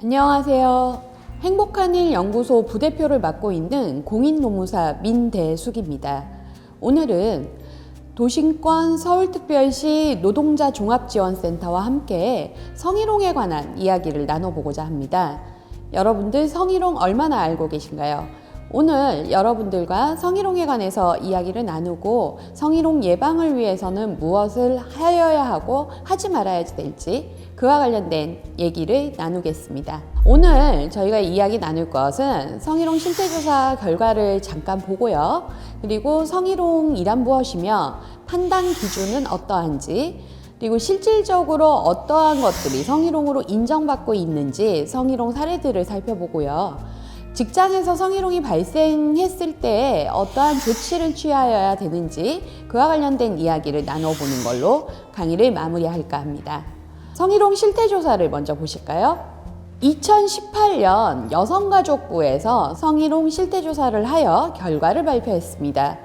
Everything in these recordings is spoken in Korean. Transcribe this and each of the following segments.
안녕하세요. 행복한 일 연구소 부대표를 맡고 있는 공인노무사 민대숙입니다. 오늘은 도심권 서울특별시 노동자 종합지원센터와 함께 성희롱에 관한 이야기를 나눠보고자 합니다. 여러분들 성희롱 얼마나 알고 계신가요? 오늘 여러분들과 성희롱에 관해서 이야기를 나누고 성희롱 예방을 위해서는 무엇을 하여야 하고 하지 말아야 될지 그와 관련된 얘기를 나누겠습니다. 오늘 저희가 이야기 나눌 것은 성희롱 실태조사 결과를 잠깐 보고요. 그리고 성희롱이란 무엇이며 판단 기준은 어떠한지, 그리고 실질적으로 어떠한 것들이 성희롱으로 인정받고 있는지 성희롱 사례들을 살펴보고요. 직장에서 성희롱이 발생했을 때 어떠한 조치를 취하여야 되는지 그와 관련된 이야기를 나눠보는 걸로 강의를 마무리할까 합니다. 성희롱 실태조사를 먼저 보실까요? 2018년 여성가족부에서 성희롱 실태조사를 하여 결과를 발표했습니다.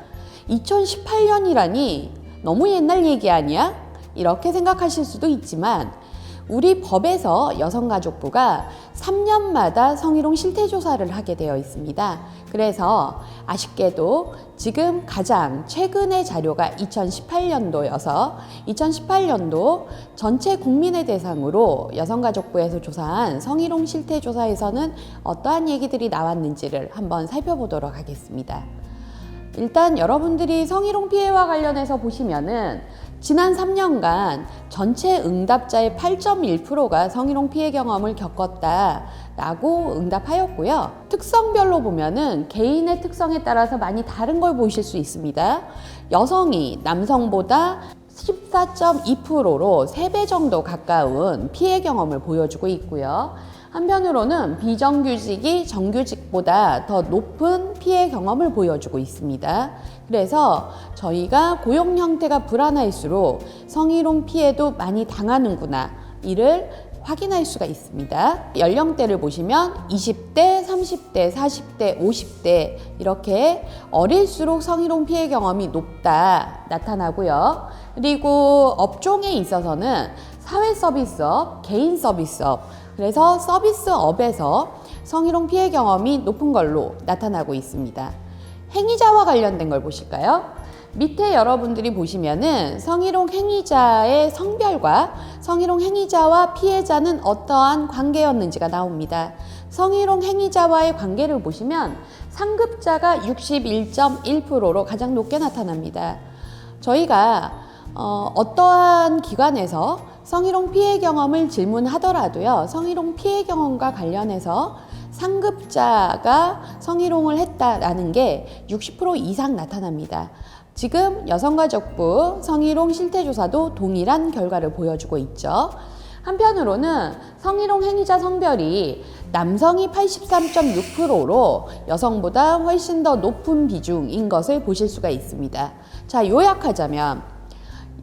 2018년이라니 너무 옛날 얘기 아니야? 이렇게 생각하실 수도 있지만 우리 법에서 여성가족부가 3년마다 성희롱 실태조사를 하게 되어 있습니다. 그래서 아쉽게도 지금 가장 최근의 자료가 2018년도여서 2018년도 전체 국민의 대상으로 여성가족부에서 조사한 성희롱 실태조사에서는 어떠한 얘기들이 나왔는지를 한번 살펴보도록 하겠습니다. 일단 여러분들이 성희롱 피해와 관련해서 보시면은 지난 3년간 전체 응답자의 8.1%가 성희롱 피해 경험을 겪었다라고 응답하였고요. 특성별로 보면은 개인의 특성에 따라서 많이 다른 걸 보실 수 있습니다. 여성이 남성보다 14.2%로 3배 정도 가까운 피해 경험을 보여주고 있고요. 한편으로는 비정규직이 정규직보다 더 높은 피해 경험을 보여주고 있습니다. 그래서 저희가 고용 형태가 불안할수록 성희롱 피해도 많이 당하는구나 이를 확인할 수가 있습니다. 연령대를 보시면 20대, 30대, 40대, 50대 이렇게 어릴수록 성희롱 피해 경험이 높다 나타나고요. 그리고 업종에 있어서는 사회서비스업, 개인서비스업 그래서 서비스업에서 성희롱 피해 경험이 높은 걸로 나타나고 있습니다. 행위자와 관련된 걸 보실까요? 밑에 여러분들이 보시면은 성희롱 행위자의 성별과 성희롱 행위자와 피해자는 어떠한 관계였는지가 나옵니다. 성희롱 행위자와의 관계를 보시면 상급자가 61.1%로 가장 높게 나타납니다. 저희가 어떠한 기관에서 성희롱 피해 경험을 질문하더라도요. 성희롱 피해 경험과 관련해서 상급자가 성희롱을 했다라는 게 60% 이상 나타납니다. 지금 여성가족부 성희롱 실태조사도 동일한 결과를 보여주고 있죠. 한편으로는 성희롱 행위자 성별이 남성이 83.6%로 여성보다 훨씬 더 높은 비중인 것을 보실 수가 있습니다. 자, 요약하자면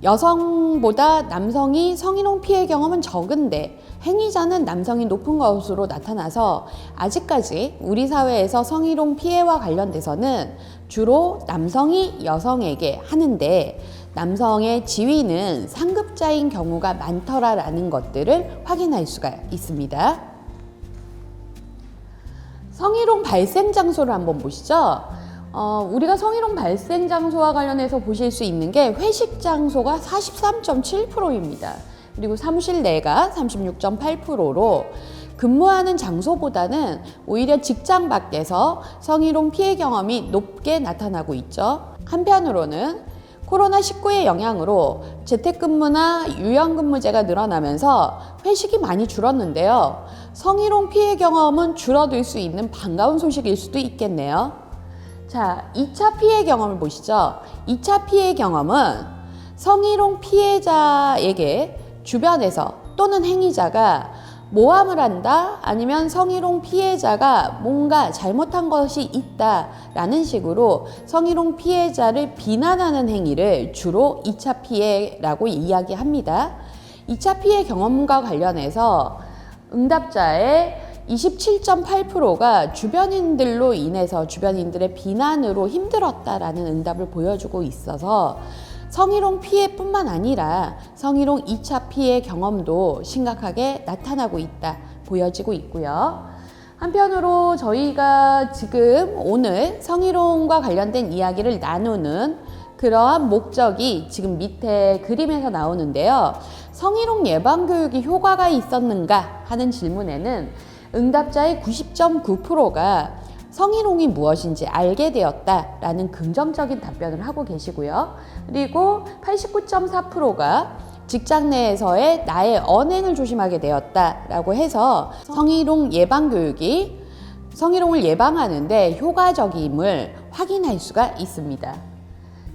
여성보다 남성이 성희롱 피해 경험은 적은데 행위자는 남성이 높은 것으로 나타나서 아직까지 우리 사회에서 성희롱 피해와 관련돼서는 주로 남성이 여성에게 하는데 남성의 지위는 상급자인 경우가 많더라라는 것들을 확인할 수가 있습니다. 성희롱 발생 장소를 한번 보시죠. 우리가 성희롱 발생 장소와 관련해서 보실 수 있는 게 회식 장소가 43.7%입니다. 그리고 사무실 내가 36.8%로 근무하는 장소보다는 오히려 직장 밖에서 성희롱 피해 경험이 높게 나타나고 있죠. 한편으로는 코로나19의 영향으로 재택근무나 유연근무제가 늘어나면서 회식이 많이 줄었는데요. 성희롱 피해 경험은 줄어들 수 있는 반가운 소식일 수도 있겠네요. 자, 2차 피해 경험을 보시죠. 2차 피해 경험은 성희롱 피해자에게 주변에서 또는 행위자가 모함을 한다 아니면 성희롱 피해자가 뭔가 잘못한 것이 있다라는 식으로 성희롱 피해자를 비난하는 행위를 주로 2차 피해라고 이야기합니다. 2차 피해 경험과 관련해서 응답자의 27.8%가 주변인들로 인해서 주변인들의 비난으로 힘들었다라는 응답을 보여주고 있어서 성희롱 피해뿐만 아니라 성희롱 2차 피해 경험도 심각하게 나타나고 있다, 보여지고 있고요. 한편으로 저희가 지금 오늘 성희롱과 관련된 이야기를 나누는 그러한 목적이 지금 밑에 그림에서 나오는데요. 성희롱 예방 교육이 효과가 있었는가 하는 질문에는 응답자의 90.9%가 성희롱이 무엇인지 알게 되었다라는 긍정적인 답변을 하고 계시고요. 그리고 89.4%가 직장 내에서의 나의 언행을 조심하게 되었다라고 해서 성희롱 예방 교육이 성희롱을 예방하는데 효과적임을 확인할 수가 있습니다.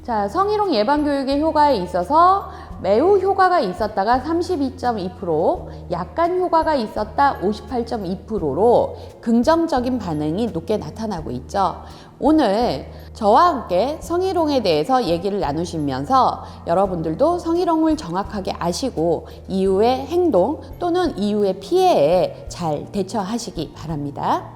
자, 성희롱 예방 교육의 효과에 있어서 매우 효과가 있었다가 32.2%, 약간 효과가 있었다 58.2%로 긍정적인 반응이 높게 나타나고 있죠. 오늘 저와 함께 성희롱에 대해서 얘기를 나누시면서 여러분들도 성희롱을 정확하게 아시고 이후의 행동 또는 이후의 피해에 잘 대처하시기 바랍니다.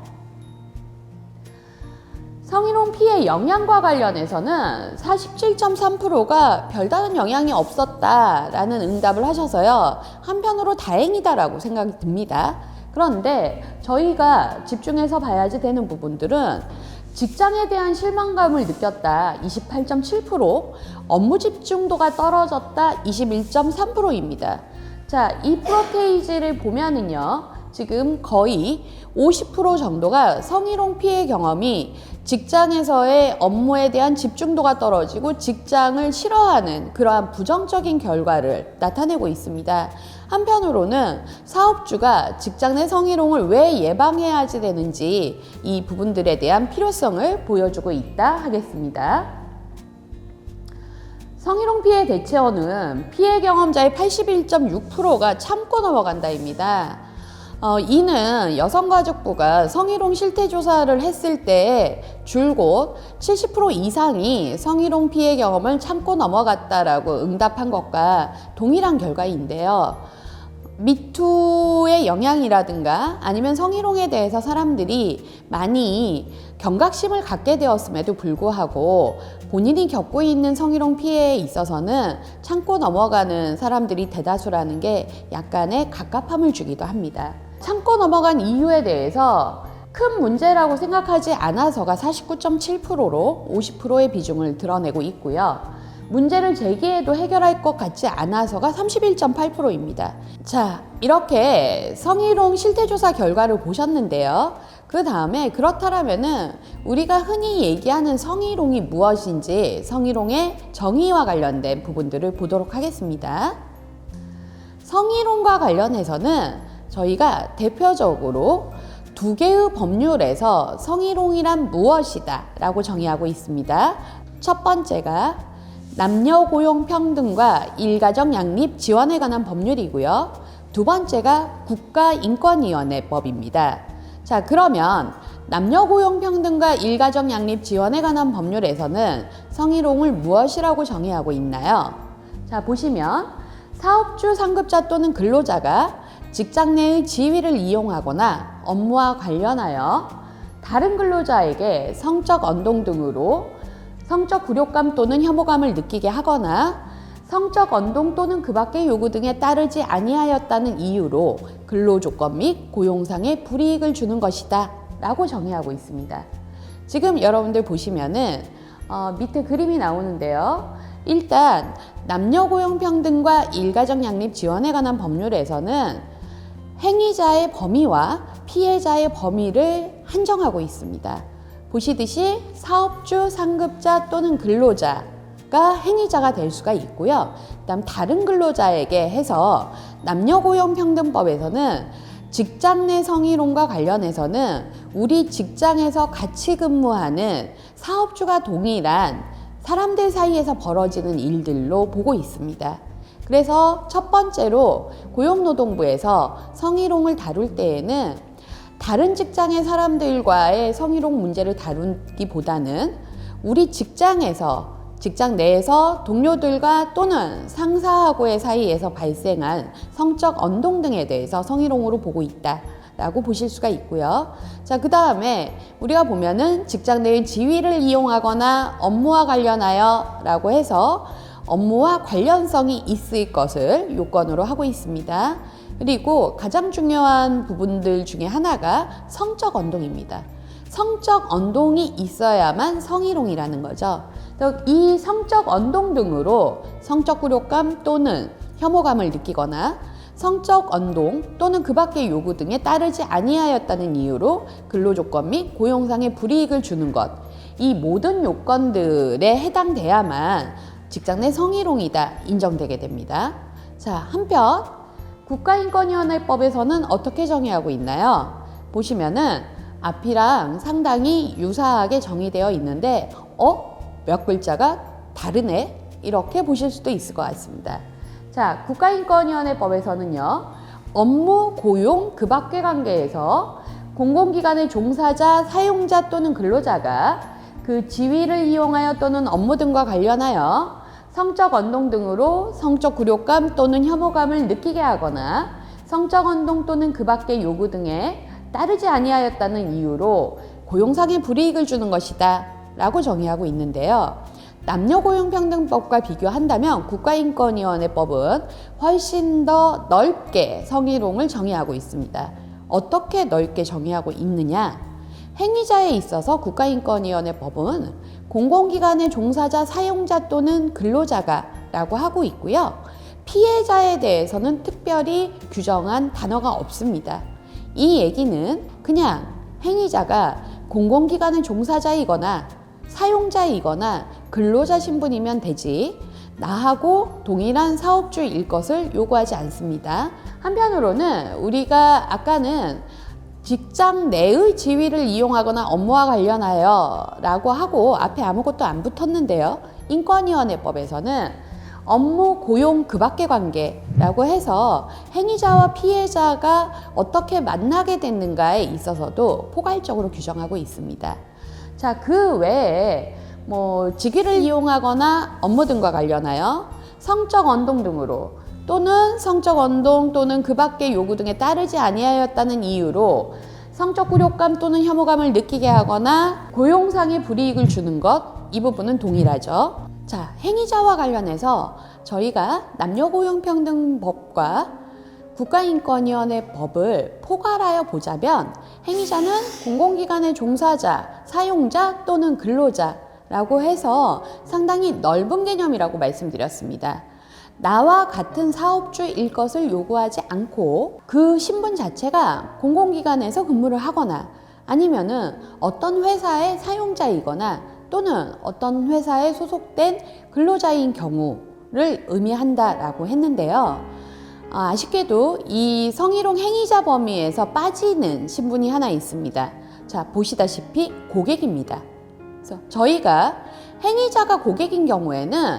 성희롱 피해 영향과 관련해서는 47.3%가 별다른 영향이 없었다라는 응답을 하셔서요. 한편으로 다행이다라고 생각이 듭니다. 그런데 저희가 집중해서 봐야지 되는 부분들은 직장에 대한 실망감을 느꼈다 28.7%, 업무 집중도가 떨어졌다 21.3%입니다. 자, 이 프로테이지를 보면은요. 지금 거의 50% 정도가 성희롱 피해 경험이 직장에서의 업무에 대한 집중도가 떨어지고 직장을 싫어하는 그러한 부정적인 결과를 나타내고 있습니다. 한편으로는 사업주가 직장 내 성희롱을 왜 예방해야 되는지 이 부분들에 대한 필요성을 보여주고 있다 하겠습니다. 성희롱 피해 대체원은 피해 경험자의 81.6%가 참고 넘어간다입니다. 이는 여성가족부가 성희롱 실태조사를 했을 때 줄곧 70% 이상이 성희롱 피해 경험을 참고 넘어갔다라고 응답한 것과 동일한 결과인데요. 미투의 영향이라든가 아니면 성희롱에 대해서 사람들이 많이 경각심을 갖게 되었음에도 불구하고 본인이 겪고 있는 성희롱 피해에 있어서는 참고 넘어가는 사람들이 대다수라는 게 약간의 갑갑함을 주기도 합니다. 참고 넘어간 이유에 대해서 큰 문제라고 생각하지 않아서가 49.7%로 50%의 비중을 드러내고 있고요. 문제를 제기해도 해결할 것 같지 않아서가 31.8%입니다. 자, 이렇게 성희롱 실태조사 결과를 보셨는데요. 그 다음에 그렇다면은 우리가 흔히 얘기하는 성희롱이 무엇인지 성희롱의 정의와 관련된 부분들을 보도록 하겠습니다. 성희롱과 관련해서는 저희가 대표적으로 두 개의 법률에서 성희롱이란 무엇이다 라고 정의하고 있습니다. 첫 번째가 남녀고용평등과 일가정 양립 지원에 관한 법률이고요. 두 번째가 국가인권위원회법입니다. 자, 그러면 남녀고용평등과 일가정 양립 지원에 관한 법률에서는 성희롱을 무엇이라고 정의하고 있나요? 자, 보시면 사업주, 상급자 또는 근로자가 직장 내의 지위를 이용하거나 업무와 관련하여 다른 근로자에게 성적 언동 등으로 성적 굴욕감 또는 혐오감을 느끼게 하거나 성적 언동 또는 그 밖의 요구 등에 따르지 아니하였다는 이유로 근로조건 및 고용상의 불이익을 주는 것이다 라고 정의하고 있습니다. 지금 여러분들 보시면은 밑에 그림이 나오는데요. 일단 남녀고용평등과 일가정 양립 지원에 관한 법률에서는 행위자의 범위와 피해자의 범위를 한정하고 있습니다. 보시듯이 사업주, 상급자 또는 근로자가 행위자가 될 수가 있고요. 그다음 다른 근로자에게 해서 남녀고용평등법에서는 직장 내 성희롱과 관련해서는 우리 직장에서 같이 근무하는 사업주가 동일한 사람들 사이에서 벌어지는 일들로 보고 있습니다. 그래서 첫 번째로 고용노동부에서 성희롱을 다룰 때에는 다른 직장의 사람들과의 성희롱 문제를 다루기보다는 우리 직장에서 직장 내에서 동료들과 또는 상사하고의 사이에서 발생한 성적 언동 등에 대해서 성희롱으로 보고 있다 라고 보실 수가 있고요. 자, 그 다음에 우리가 보면은 직장 내의 지위를 이용하거나 업무와 관련하여 라고 해서 업무와 관련성이 있을 것을 요건으로 하고 있습니다. 그리고 가장 중요한 부분들 중에 하나가 성적 언동입니다. 성적 언동이 있어야만 성희롱이라는 거죠. 이 성적 언동 등으로 성적 굴욕감 또는 혐오감을 느끼거나 성적 언동 또는 그 밖의 요구 등에 따르지 아니하였다는 이유로 근로조건 및 고용상의 불이익을 주는 것, 이 모든 요건들에 해당돼야만 직장 내 성희롱이다 인정되게 됩니다. 자, 한편 국가인권위원회법에서는 어떻게 정의하고 있나요? 보시면은 앞이랑 상당히 유사하게 정의되어 있는데 몇 글자가 다르네? 이렇게 보실 수도 있을 것 같습니다. 자, 국가인권위원회법에서는요, 업무, 고용, 그 밖의 관계에서 공공기관의 종사자, 사용자 또는 근로자가 그 지위를 이용하여 또는 업무 등과 관련하여 성적 언동 등으로 성적 굴욕감 또는 혐오감을 느끼게 하거나 성적 언동 또는 그 밖의 요구 등에 따르지 아니하였다는 이유로 고용상의 불이익을 주는 것이다 라고 정의하고 있는데요. 남녀고용평등법과 비교한다면 국가인권위원회법은 훨씬 더 넓게 성희롱을 정의하고 있습니다. 어떻게 넓게 정의하고 있느냐? 행위자에 있어서 국가인권위원회법은 공공기관의 종사자, 사용자 또는 근로자가 라고 하고 있고요. 피해자에 대해서는 특별히 규정한 단어가 없습니다. 이 얘기는 그냥 행위자가 공공기관의 종사자이거나 사용자이거나 근로자 신분이면 되지 나하고 동일한 사업주일 것을 요구하지 않습니다. 한편으로는 우리가 아까는 직장 내의 지위를 이용하거나 업무와 관련하여 라고 하고 앞에 아무것도 안 붙었는데요. 인권위원회법에서는 업무, 고용, 그 밖의 관계라고 해서 행위자와 피해자가 어떻게 만나게 됐는가에 있어서도 포괄적으로 규정하고 있습니다. 자, 그 외에 직위를 이용하거나 업무 등과 관련하여 성적 언동 등으로 또는 성적 언동 또는 그 밖의 요구 등에 따르지 아니하였다는 이유로 성적 굴욕감 또는 혐오감을 느끼게 하거나 고용상의 불이익을 주는 것, 이 부분은 동일하죠. 자, 행위자와 관련해서 저희가 남녀고용평등법과 국가인권위원회법을 포괄하여 보자면 행위자는 공공기관의 종사자, 사용자 또는 근로자라고 해서 상당히 넓은 개념이라고 말씀드렸습니다. 나와 같은 사업주일 것을 요구하지 않고 그 신분 자체가 공공기관에서 근무를 하거나 아니면은 어떤 회사의 사용자이거나 또는 어떤 회사에 소속된 근로자인 경우를 의미한다라고 했는데요. 아쉽게도 이 성희롱 행위자 범위에서 빠지는 신분이 하나 있습니다. 자, 보시다시피 고객입니다. 그래서 저희가 행위자가 고객인 경우에는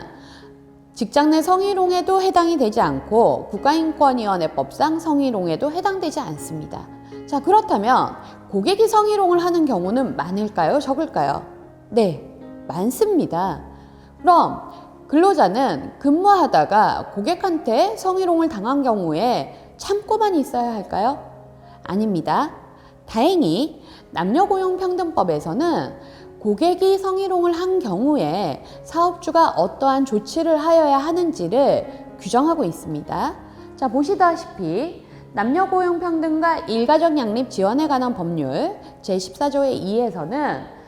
직장 내 성희롱에도 해당이 되지 않고 국가인권위원회법상 성희롱에도 해당되지 않습니다. 자, 그렇다면 고객이 성희롱을 하는 경우는 많을까요? 적을까요? 네, 많습니다. 그럼 근로자는 근무하다가 고객한테 성희롱을 당한 경우에 참고만 있어야 할까요? 아닙니다. 다행히 남녀고용평등법에서는 고객이 성희롱을 한 경우에 사업주가 어떠한 조치를 하여야 하는지를 규정하고 있습니다. 자, 보시다시피 남녀고용평등과 일가정양립 지원에 관한 법률 제14조의 2에서는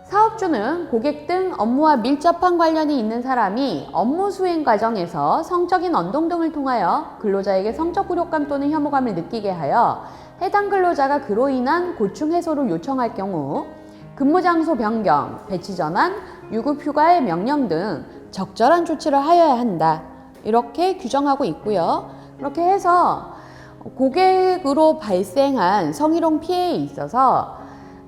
사업주는 고객 등 업무와 밀접한 관련이 있는 사람이 업무 수행 과정에서 성적인 언동 등을 통하여 근로자에게 성적 굴욕감 또는 혐오감을 느끼게 하여 해당 근로자가 그로 인한 고충 해소를 요청할 경우 근무장소 변경, 배치 전환, 유급 휴가의 명령 등 적절한 조치를 하여야 한다. 이렇게 규정하고 있고요. 그렇게 해서 고객으로 발생한 성희롱 피해에 있어서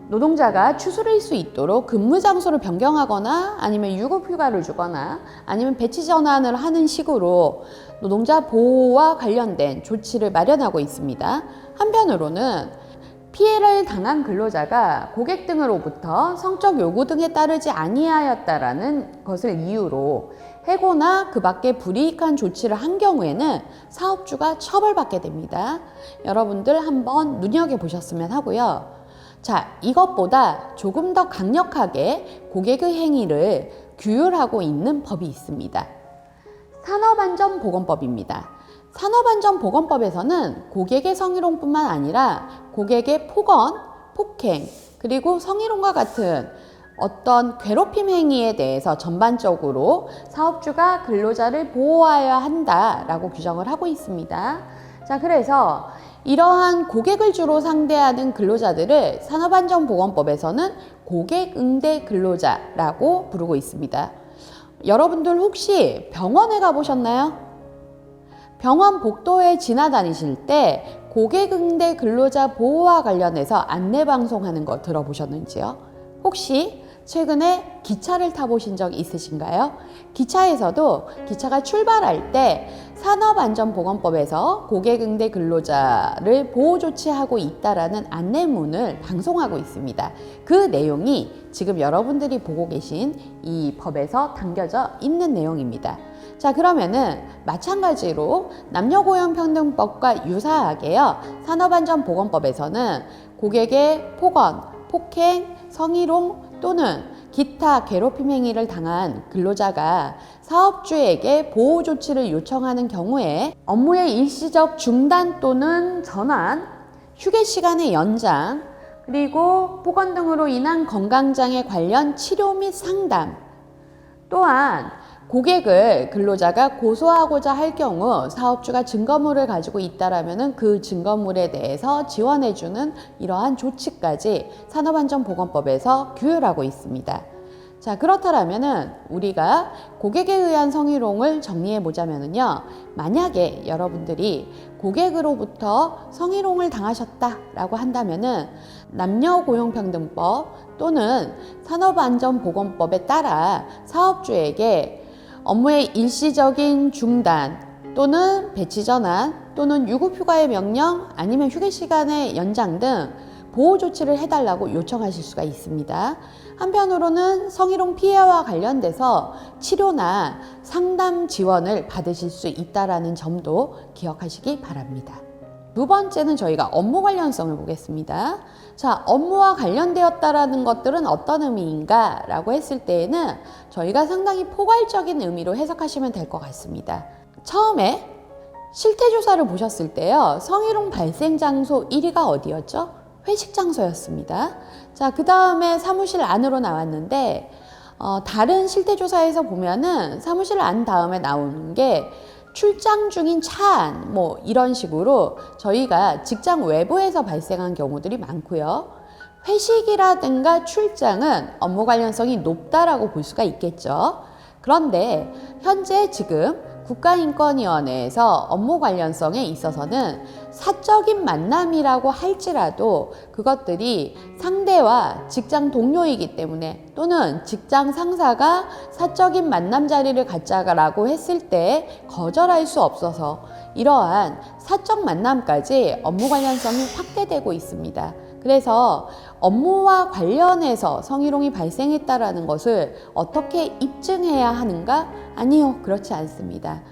노동자가 추스릴 수 있도록 근무 장소를 변경하거나 아니면 유급 휴가를 주거나 아니면 배치 전환을 하는 식으로 노동자 보호와 관련된 조치를 마련하고 있습니다. 한편으로는 피해를 당한 근로자가 고객 등으로부터 성적 요구 등에 따르지 아니하였다라는 것을 이유로 해고나 그 밖에 불이익한 조치를 한 경우에는 사업주가 처벌받게 됩니다. 여러분들 한번 눈여겨보셨으면 하고요. 자, 이것보다 조금 더 강력하게 고객의 행위를 규율하고 있는 법이 있습니다. 산업안전보건법입니다. 산업안전보건법에서는 고객의 성희롱뿐만 아니라 고객의 폭언, 폭행, 그리고 성희롱과 같은 어떤 괴롭힘 행위에 대해서 전반적으로 사업주가 근로자를 보호하여야 한다라고 규정을 하고 있습니다. 자, 그래서 이러한 고객을 주로 상대하는 근로자들을 산업안전보건법에서는 고객응대 근로자라고 부르고 있습니다. 여러분들 혹시 병원에 가보셨나요? 병원 복도에 지나다니실 때 고객응대 근로자 보호와 관련해서 안내방송하는 거 들어보셨는지요? 혹시 최근에 기차를 타보신 적 있으신가요? 기차에서도 기차가 출발할 때 산업안전보건법에서 고객응대 근로자를 보호 조치하고 있다라는 안내문을 방송하고 있습니다. 그 내용이 지금 여러분들이 보고 계신 이 법에서 담겨져 있는 내용입니다. 자, 그러면은 마찬가지로 남녀고용평등법과 유사하게요. 산업안전보건법에서는 고객의 폭언, 폭행, 성희롱 또는 기타 괴롭힘 행위를 당한 근로자가 사업주에게 보호 조치를 요청하는 경우에 업무의 일시적 중단 또는 전환, 휴게 시간의 연장, 그리고 폭언 등으로 인한 건강장애 관련 치료 및 상담, 또한 고객을 근로자가 고소하고자 할 경우 사업주가 증거물을 가지고 있다라면 그 증거물에 대해서 지원해주는 이러한 조치까지 산업안전보건법에서 규율하고 있습니다. 자, 그렇다면은 우리가 고객에 의한 성희롱을 정리해 보자면요. 만약에 여러분들이 고객으로부터 성희롱을 당하셨다라고 한다면은 남녀고용평등법 또는 산업안전보건법에 따라 사업주에게 업무의 일시적인 중단 또는 배치 전환 또는 유급휴가의 명령 아니면 휴게 시간의 연장 등 보호 조치를 해달라고 요청하실 수가 있습니다. 한편으로는 성희롱 피해와 관련돼서 치료나 상담 지원을 받으실 수 있다는 점도 기억하시기 바랍니다. 두 번째는 저희가 업무 관련성을 보겠습니다. 자, 업무와 관련되었다라는 것들은 어떤 의미인가 라고 했을 때에는 저희가 상당히 포괄적인 의미로 해석하시면 될 것 같습니다. 처음에 실태조사를 보셨을 때요. 성희롱 발생 장소 1위가 어디였죠? 회식 장소였습니다. 자, 그 다음에 사무실 안으로 나왔는데 다른 실태조사에서 보면은 사무실 안 다음에 나오는 게 출장 중인 차 안, 뭐 이런 식으로 저희가 직장 외부에서 발생한 경우들이 많고요. 회식이라든가 출장은 업무 관련성이 높다라고 볼 수가 있겠죠. 그런데 현재 지금 국가인권위원회에서 업무 관련성에 있어서는 사적인 만남이라고 할지라도 그것들이 상대와 직장 동료이기 때문에 또는 직장 상사가 사적인 만남 자리를 갖자라고 했을 때 거절할 수 없어서 이러한 사적 만남까지 업무 관련성이 확대되고 있습니다. 그래서 업무와 관련해서 성희롱이 발생했다라는 것을 어떻게 입증해야 하는가? 아니요, 그렇지 않습니다.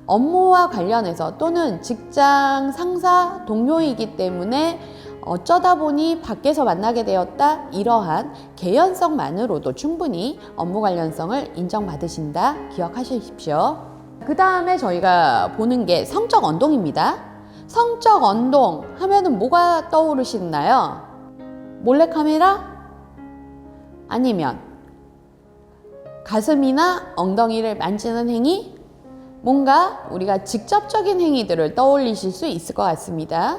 업무와 관련해서 또는 직장 상사 동료이기 때문에 어쩌다 보니 밖에서 만나게 되었다, 이러한 개연성만으로도 충분히 업무 관련성을 인정받으신다 기억하십시오. 그 다음에 저희가 보는 게 성적 언동입니다. 성적 언동 하면은 뭐가 떠오르시나요? 몰래카메라? 아니면 가슴이나 엉덩이를 만지는 행위? 뭔가 우리가 직접적인 행위들을 떠올리실 수 있을 것 같습니다.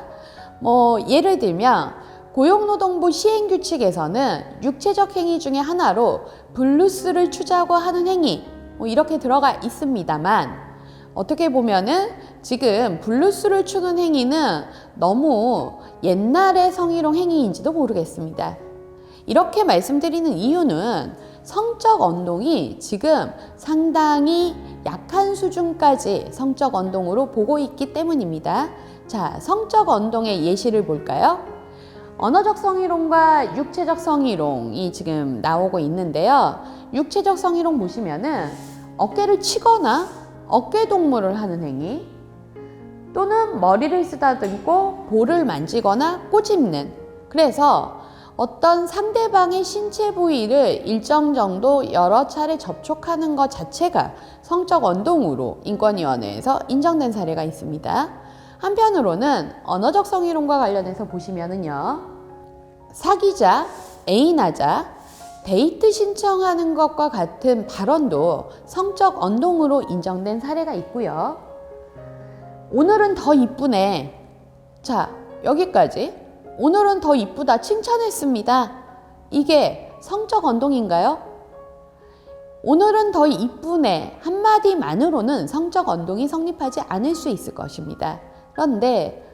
예를 들면 고용노동부 시행규칙에서는 육체적 행위 중에 하나로 블루스를 추자고 하는 행위 이렇게 들어가 있습니다만 어떻게 보면은 지금 블루스를 추는 행위는 너무 옛날의 성희롱 행위인지도 모르겠습니다. 이렇게 말씀드리는 이유는 성적 언동이 지금 상당히 약한 수준까지 성적 언동으로 보고 있기 때문입니다. 자, 성적 언동의 예시를 볼까요? 언어적 성희롱과 육체적 성희롱이 지금 나오고 있는데요. 육체적 성희롱 보시면은 어깨를 치거나 어깨 동무를 하는 행위, 또는 머리를 쓰다듬고 볼을 만지거나 꼬집는, 그래서 어떤 상대방의 신체 부위를 일정 정도 여러 차례 접촉하는 것 자체가 성적 언동으로 인권위원회에서 인정된 사례가 있습니다. 한편으로는 언어적 성희롱과 관련해서 보시면은요, 사귀자, 애인하자, 데이트 신청하는 것과 같은 발언도 성적 언동으로 인정된 사례가 있고요. 오늘은 더 이쁘네. 자, 여기까지. 오늘은 더 이쁘다 칭찬했습니다. 이게 성적 언동인가요? 오늘은 더 이쁘네 한마디만으로는 성적 언동이 성립하지 않을 수 있을 것입니다. 그런데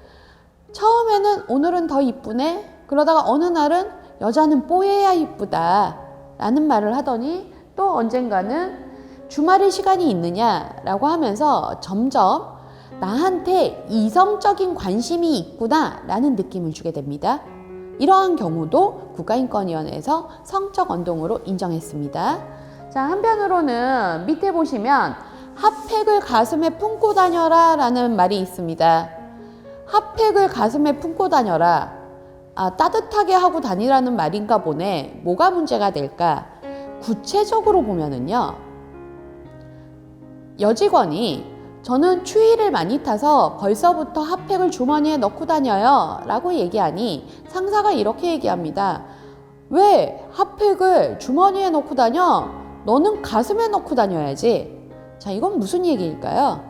처음에는 오늘은 더 이쁘네, 그러다가 어느 날은 여자는 뽀얘야 이쁘다 라는 말을 하더니 또 언젠가는 주말에 시간이 있느냐라고 하면서 점점 나한테 이성적인 관심이 있구나 라는 느낌을 주게 됩니다. 이러한 경우도 국가인권위원회에서 성적 언동으로 인정했습니다. 자, 한편으로는 밑에 보시면 핫팩을 가슴에 품고 다녀라 라는 말이 있습니다. 핫팩을 가슴에 품고 다녀라. 따뜻하게 하고 다니라는 말인가 보네. 뭐가 문제가 될까? 구체적으로 보면은요, 여직원이 저는 추위를 많이 타서 벌써부터 핫팩을 주머니에 넣고 다녀요 라고 얘기하니 상사가 이렇게 얘기합니다. 왜 핫팩을 주머니에 넣고 다녀? 너는 가슴에 넣고 다녀야지. 자, 이건 무슨 얘기일까요?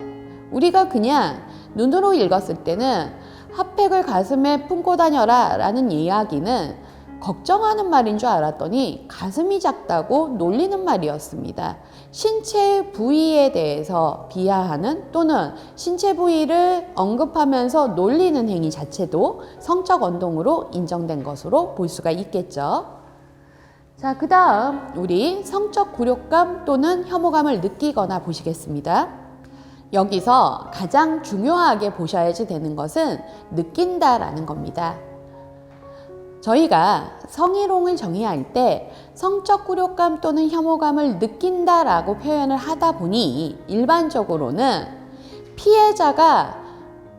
우리가 그냥 눈으로 읽었을 때는 핫팩을 가슴에 품고 다녀라 라는 이야기는 걱정하는 말인 줄 알았더니 가슴이 작다고 놀리는 말이었습니다. 신체 부위에 대해서 비하하는 또는 신체 부위를 언급하면서 놀리는 행위 자체도 성적 언동으로 인정된 것으로 볼 수가 있겠죠. 자, 그 다음 우리 성적 굴욕감 또는 혐오감을 느끼거나 보시겠습니다. 여기서 가장 중요하게 보셔야지 되는 것은 느낀다라는 겁니다. 저희가 성희롱을 정의할 때 성적 굴욕감 또는 혐오감을 느낀다라고 표현을 하다 보니 일반적으로는 피해자가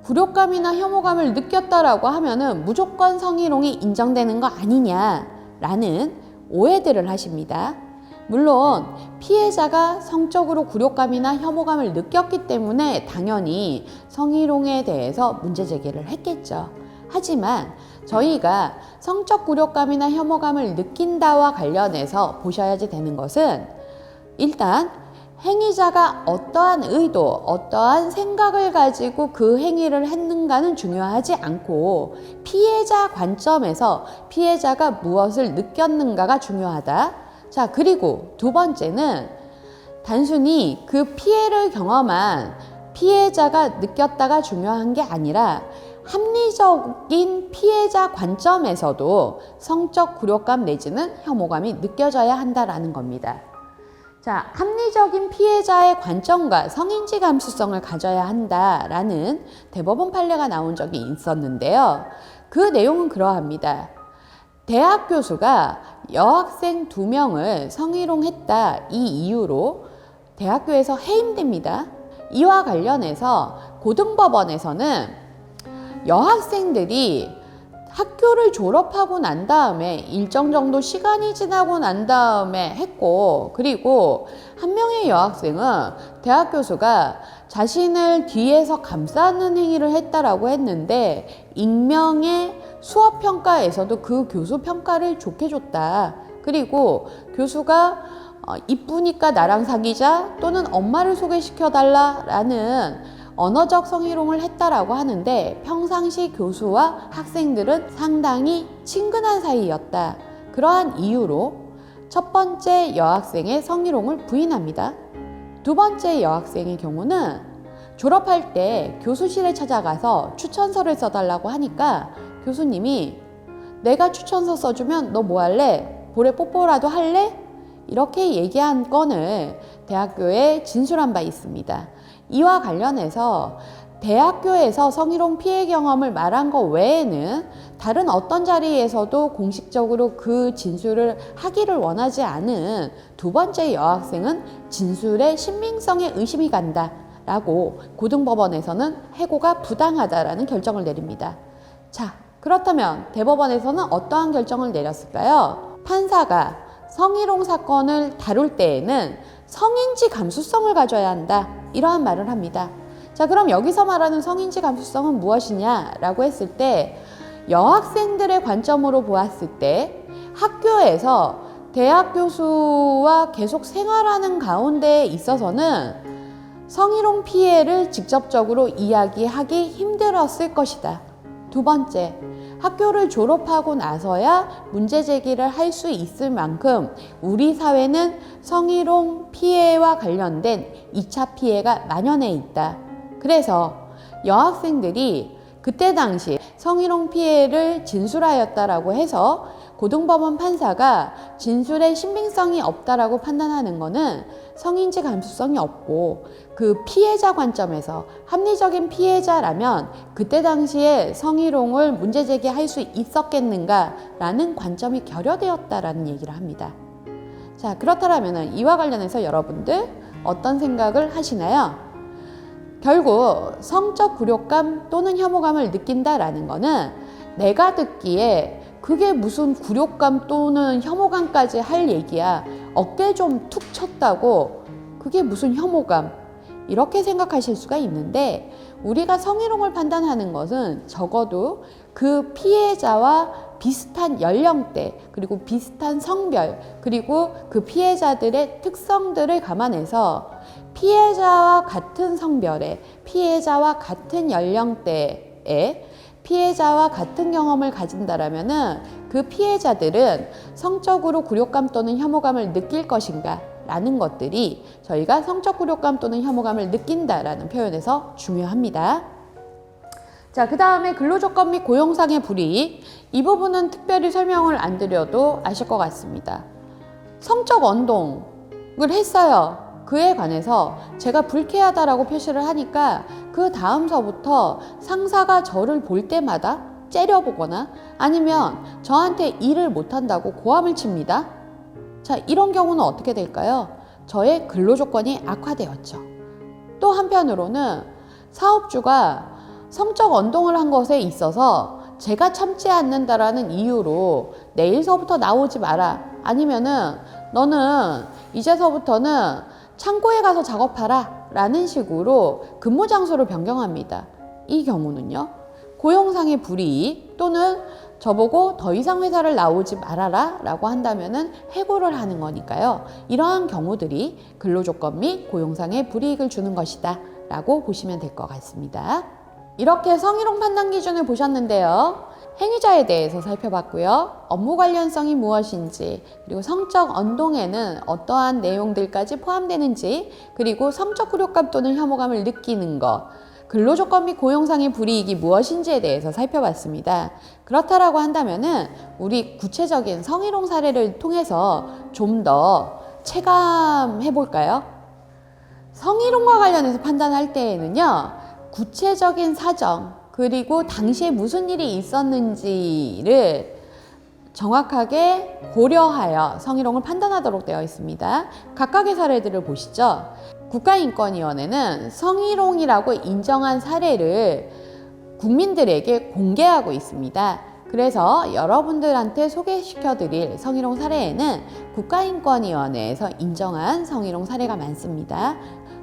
굴욕감이나 혐오감을 느꼈다라고 하면은 무조건 성희롱이 인정되는 거 아니냐라는 오해들을 하십니다. 물론 피해자가 성적으로 굴욕감이나 혐오감을 느꼈기 때문에 당연히 성희롱에 대해서 문제 제기를 했겠죠. 하지만 저희가 성적 굴욕감이나 혐오감을 느낀다와 관련해서 보셔야지 되는 것은 일단 행위자가 어떠한 의도, 어떠한 생각을 가지고 그 행위를 했는가는 중요하지 않고 피해자 관점에서 피해자가 무엇을 느꼈는가가 중요하다. 자, 그리고 두 번째는 단순히 그 피해를 경험한 피해자가 느꼈다가 중요한 게 아니라 합리적인 피해자 관점에서도 성적 굴욕감 내지는 혐오감이 느껴져야 한다라는 겁니다. 자, 합리적인 피해자의 관점과 성인지 감수성을 가져야 한다라는 대법원 판례가 나온 적이 있었는데요. 그 내용은 그러합니다. 대학 교수가 여학생 2명을 성희롱했다 이 이유로 대학교에서 해임됩니다. 이와 관련해서 고등법원에서는 여학생들이 학교를 졸업하고 난 다음에 일정 정도 시간이 지나고 난 다음에 했고, 그리고 한 명의 여학생은 대학 교수가 자신을 뒤에서 감싸는 행위를 했다라고 했는데 익명의 수업 평가에서도 그 교수 평가를 좋게 줬다. 그리고 교수가 이쁘니까 나랑 사귀자 또는 엄마를 소개시켜달라 라는 언어적 성희롱을 했다라고 하는데 평상시 교수와 학생들은 상당히 친근한 사이였다. 그러한 이유로 첫 번째 여학생의 성희롱을 부인합니다. 두 번째 여학생의 경우는 졸업할 때 교수실에 찾아가서 추천서를 써달라고 하니까 교수님이 내가 추천서 써주면 너 뭐 할래? 볼에 뽀뽀라도 할래? 이렇게 얘기한 건을 대학교에 진술한 바 있습니다. 이와 관련해서 대학교에서 성희롱 피해 경험을 말한 것 외에는 다른 어떤 자리에서도 공식적으로 그 진술을 하기를 원하지 않은 두 번째 여학생은 진술의 신빙성에 의심이 간다 라고 고등법원에서는 해고가 부당하다라는 결정을 내립니다. 자, 그렇다면 대법원에서는 어떠한 결정을 내렸을까요? 판사가 성희롱 사건을 다룰 때에는 성인지 감수성을 가져야 한다, 이러한 말을 합니다. 자, 그럼 여기서 말하는 성인지 감수성은 무엇이냐라고 했을 때, 여학생들의 관점으로 보았을 때 학교에서 대학 교수와 계속 생활하는 가운데에 있어서는 성희롱 피해를 직접적으로 이야기하기 힘들었을 것이다. 두 번째, 학교를 졸업하고 나서야 문제 제기를 할 수 있을 만큼 우리 사회는 성희롱 피해와 관련된 2차 피해가 만연해 있다. 그래서 여학생들이 그때 당시 성희롱 피해를 진술하였다라고 해서 고등법원 판사가 진술의 신빙성이 없다라고 판단하는 것은 성인지 감수성이 없고, 그 피해자 관점에서 합리적인 피해자라면 그때 당시에 성희롱을 문제 제기할 수 있었겠는가라는 관점이 결여되었다라는 얘기를 합니다. 자, 그렇다면 이와 관련해서 여러분들 어떤 생각을 하시나요? 결국 성적 굴욕감 또는 혐오감을 느낀다라는 거는 내가 듣기에 그게 무슨 굴욕감 또는 혐오감까지 할 얘기야, 어깨 좀 툭 쳤다고 그게 무슨 혐오감, 이렇게 생각하실 수가 있는데, 우리가 성희롱을 판단하는 것은 적어도 그 피해자와 비슷한 연령대, 그리고 비슷한 성별, 그리고 그 피해자들의 특성들을 감안해서 피해자와 같은 성별의, 피해자와 같은 연령대의, 피해자와 같은 경험을 가진다라면은 그 피해자들은 성적으로 굴욕감 또는 혐오감을 느낄 것인가 라는 것들이 저희가 성적 굴욕감 또는 혐오감을 느낀다라는 표현에서 중요합니다. 자, 그 다음에 근로조건 및 고용상의 불이익, 이 부분은 특별히 설명을 안 드려도 아실 것 같습니다. 성적 언동을 했어요. 그에 관해서 제가 불쾌하다라고 표시를 하니까 그 다음서부터 상사가 저를 볼 때마다 째려보거나 아니면 저한테 일을 못한다고 고함을 칩니다. 자, 이런 경우는 어떻게 될까요? 저의 근로조건이 악화되었죠. 또 한편으로는 사업주가 성적 언동을 한 것에 있어서 제가 참지 않는다라는 이유로 내일서부터 나오지 마라, 아니면은 너는 이제서부터는 창고에 가서 작업하라 라는 식으로 근무 장소를 변경합니다. 이 경우는요, 고용상의 불이익 또는 저보고 더 이상 회사를 나오지 말아라 라고 한다면은 해고를 하는 거니까요. 이러한 경우들이 근로조건 및 고용상의 불이익을 주는 것이다 라고 보시면 될 것 같습니다. 이렇게 성희롱 판단 기준을 보셨는데요. 행위자에 대해서 살펴봤고요. 업무 관련성이 무엇인지, 그리고 성적 언동에는 어떠한 내용들까지 포함되는지, 그리고 성적 굴욕감 또는 혐오감을 느끼는 것, 근로조건 및 고용상의 불이익이 무엇인지에 대해서 살펴봤습니다. 그렇다라고 한다면은 우리 구체적인 성희롱 사례를 통해서 좀 더 체감해 볼까요? 성희롱과 관련해서 판단할 때에는요, 구체적인 사정, 그리고 당시에 무슨 일이 있었는지를 정확하게 고려하여 성희롱을 판단하도록 되어 있습니다. 각각의 사례들을 보시죠. 국가인권위원회는 성희롱이라고 인정한 사례를 국민들에게 공개하고 있습니다. 그래서 여러분들한테 소개시켜드릴 성희롱 사례에는 국가인권위원회에서 인정한 성희롱 사례가 많습니다.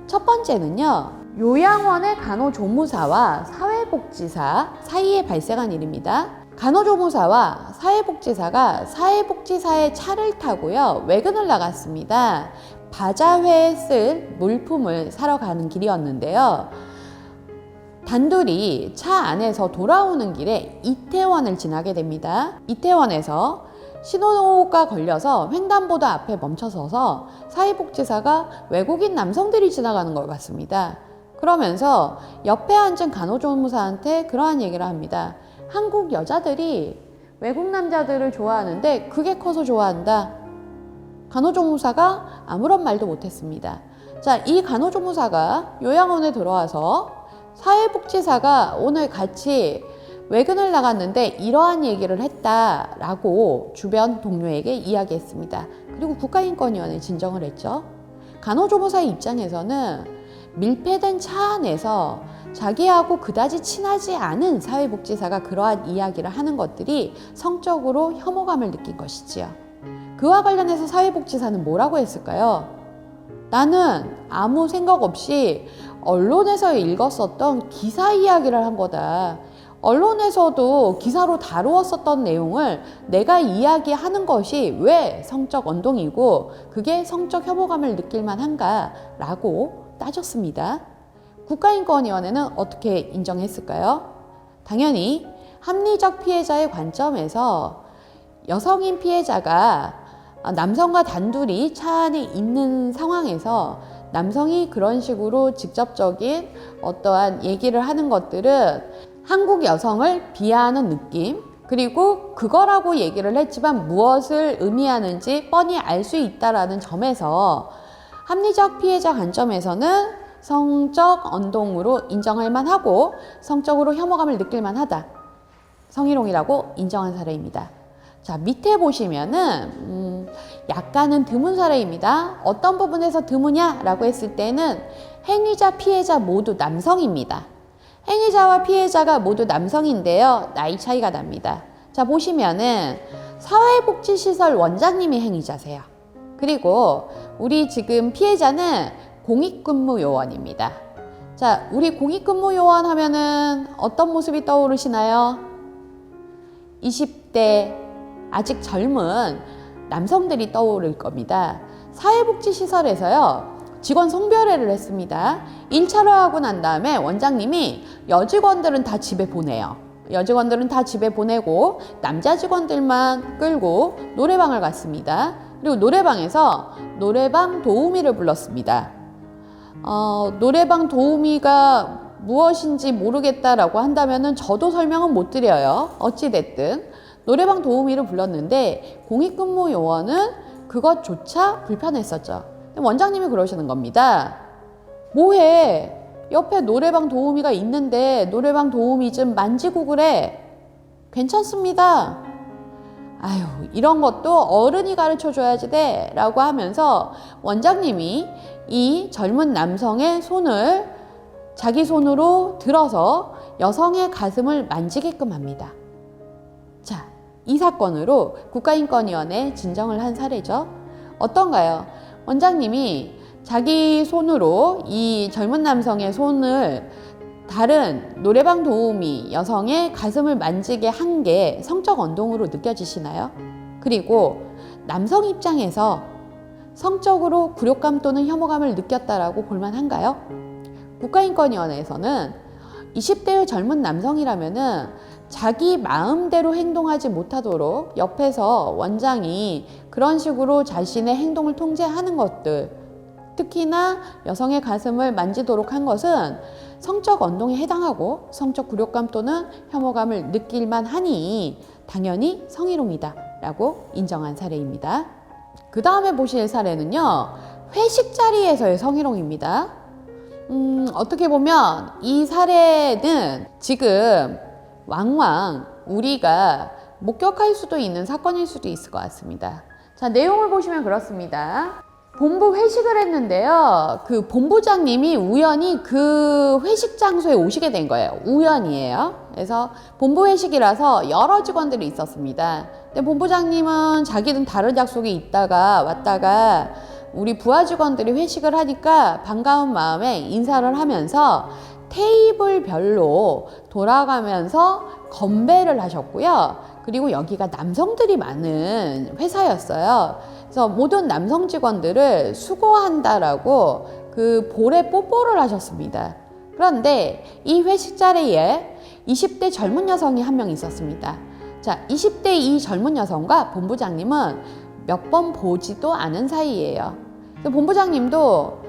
첫 번째는요, 요양원의 간호조무사와 사회복지사 사이에 발생한 일입니다. 간호조무사와 사회복지사가 사회복지사의 차를 타고요, 외근을 나갔습니다. 바자회에 쓸 물품을 사러 가는 길이었는데요. 단둘이 차 안에서 돌아오는 길에 이태원을 지나게 됩니다. 이태원에서 신호가 걸려서 횡단보도 앞에 멈춰서서 사회복지사가 외국인 남성들이 지나가는 걸 봤습니다. 그러면서 옆에 앉은 간호조무사한테 그러한 얘기를 합니다. 한국 여자들이 외국 남자들을 좋아하는데 그게 커서 좋아한다. 간호조무사가 아무런 말도 못했습니다. 자, 이 간호조무사가 요양원에 들어와서 사회복지사가 오늘 같이 외근을 나갔는데 이러한 얘기를 했다라고 주변 동료에게 이야기했습니다. 그리고 국가인권위원회에 진정을 했죠. 간호조무사의 입장에서는 밀폐된 차 안에서 자기하고 그다지 친하지 않은 사회복지사가 그러한 이야기를 하는 것들이 성적으로 혐오감을 느낀 것이지요. 그와 관련해서 사회복지사는 뭐라고 했을까요? 나는 아무 생각 없이 언론에서 읽었었던 기사 이야기를 한 거다. 언론에서도 기사로 다루었었던 내용을 내가 이야기하는 것이 왜 성적 언동이고 그게 성적 혐오감을 느낄 만한가라고 따졌습니다. 국가인권위원회는 어떻게 인정했을까요? 당연히 합리적 피해자의 관점에서 여성인 피해자가 남성과 단둘이 차 안에 있는 상황에서 남성이 그런 식으로 직접적인 어떠한 얘기를 하는 것들은 한국 여성을 비하하는 느낌, 그리고 그거라고 얘기를 했지만 무엇을 의미하는지 뻔히 알 수 있다라는 점에서 합리적 피해자 관점에서는 성적 언동으로 인정할 만하고 성적으로 혐오감을 느낄 만하다. 성희롱이라고 인정한 사례입니다. 자, 밑에 보시면은 약간은 드문 사례입니다. 어떤 부분에서 드무냐라고 했을 때는 행위자, 피해자 모두 남성입니다. 행위자와 피해자가 모두 남성인데요. 나이 차이가 납니다. 자, 보시면은 사회복지시설 원장님이 행위자세요. 그리고 우리 지금 피해자는 공익근무요원입니다. 자, 우리 공익근무요원 하면은 어떤 모습이 떠오르시나요? 20대 아직 젊은 남성들이 떠오를 겁니다. 사회복지시설에서요, 직원 성별회를 했습니다. 1차로 하고 난 다음에 원장님이 여직원들은 다 집에 보내요. 여직원들은 다 집에 보내고 남자 직원들만 끌고 노래방을 갔습니다. 그리고 노래방에서 노래방 도우미를 불렀습니다. 노래방 도우미가 무엇인지 모르겠다라고 한다면은 저도 설명은 못 드려요. 어찌됐든 노래방 도우미를 불렀는데 공익근무요원은 그것조차 불편했었죠. 원장님이 그러시는 겁니다. 뭐해? 옆에 노래방 도우미가 있는데 노래방 도우미 좀 만지고 그래. 괜찮습니다. 아유, 이런 것도 어른이 가르쳐줘야지 돼 라고 하면서 원장님이 이 젊은 남성의 손을 자기 손으로 들어서 여성의 가슴을 만지게끔 합니다. 자, 이 사건으로 국가인권위원회에 진정을 한 사례죠. 어떤가요? 원장님이 자기 손으로 이 젊은 남성의 손을 다른 노래방 도우미 여성의 가슴을 만지게 한 게 성적 언동으로 느껴지시나요? 그리고 남성 입장에서 성적으로 굴욕감 또는 혐오감을 느꼈다라고 볼만한가요? 국가인권위원회에서는 20대의 젊은 남성이라면은 자기 마음대로 행동하지 못하도록 옆에서 원장이 그런 식으로 자신의 행동을 통제하는 것들, 특히나 여성의 가슴을 만지도록 한 것은 성적 언동에 해당하고 성적 굴욕감 또는 혐오감을 느낄 만하니 당연히 성희롱이다 라고 인정한 사례입니다. 그 다음에 보실 사례는요, 회식 자리에서의 성희롱입니다. 어떻게 보면 이 사례는 지금 왕왕 우리가 목격할 수도 있는 사건일 수도 있을 것 같습니다. 자, 내용을 보시면 그렇습니다. 본부 회식을 했는데요. 그 본부장님이 우연히 그 회식 장소에 오시게 된 거예요. 우연이에요. 그래서 본부 회식이라서 여러 직원들이 있었습니다. 근데 본부장님은 자기는 다른 약속에 있다가 왔다가 우리 부하 직원들이 회식을 하니까 반가운 마음에 인사를 하면서 테이블별로 돌아가면서 건배를 하셨고요. 그리고 여기가 남성들이 많은 회사였어요. 그래서 모든 남성 직원들을 수고한다라고 그 볼에 뽀뽀를 하셨습니다. 그런데 이 회식 자리에 20대 젊은 여성이 한 명 있었습니다. 자, 20대 이 젊은 여성과 본부장님은 몇 번 보지도 않은 사이예요. 본부장님도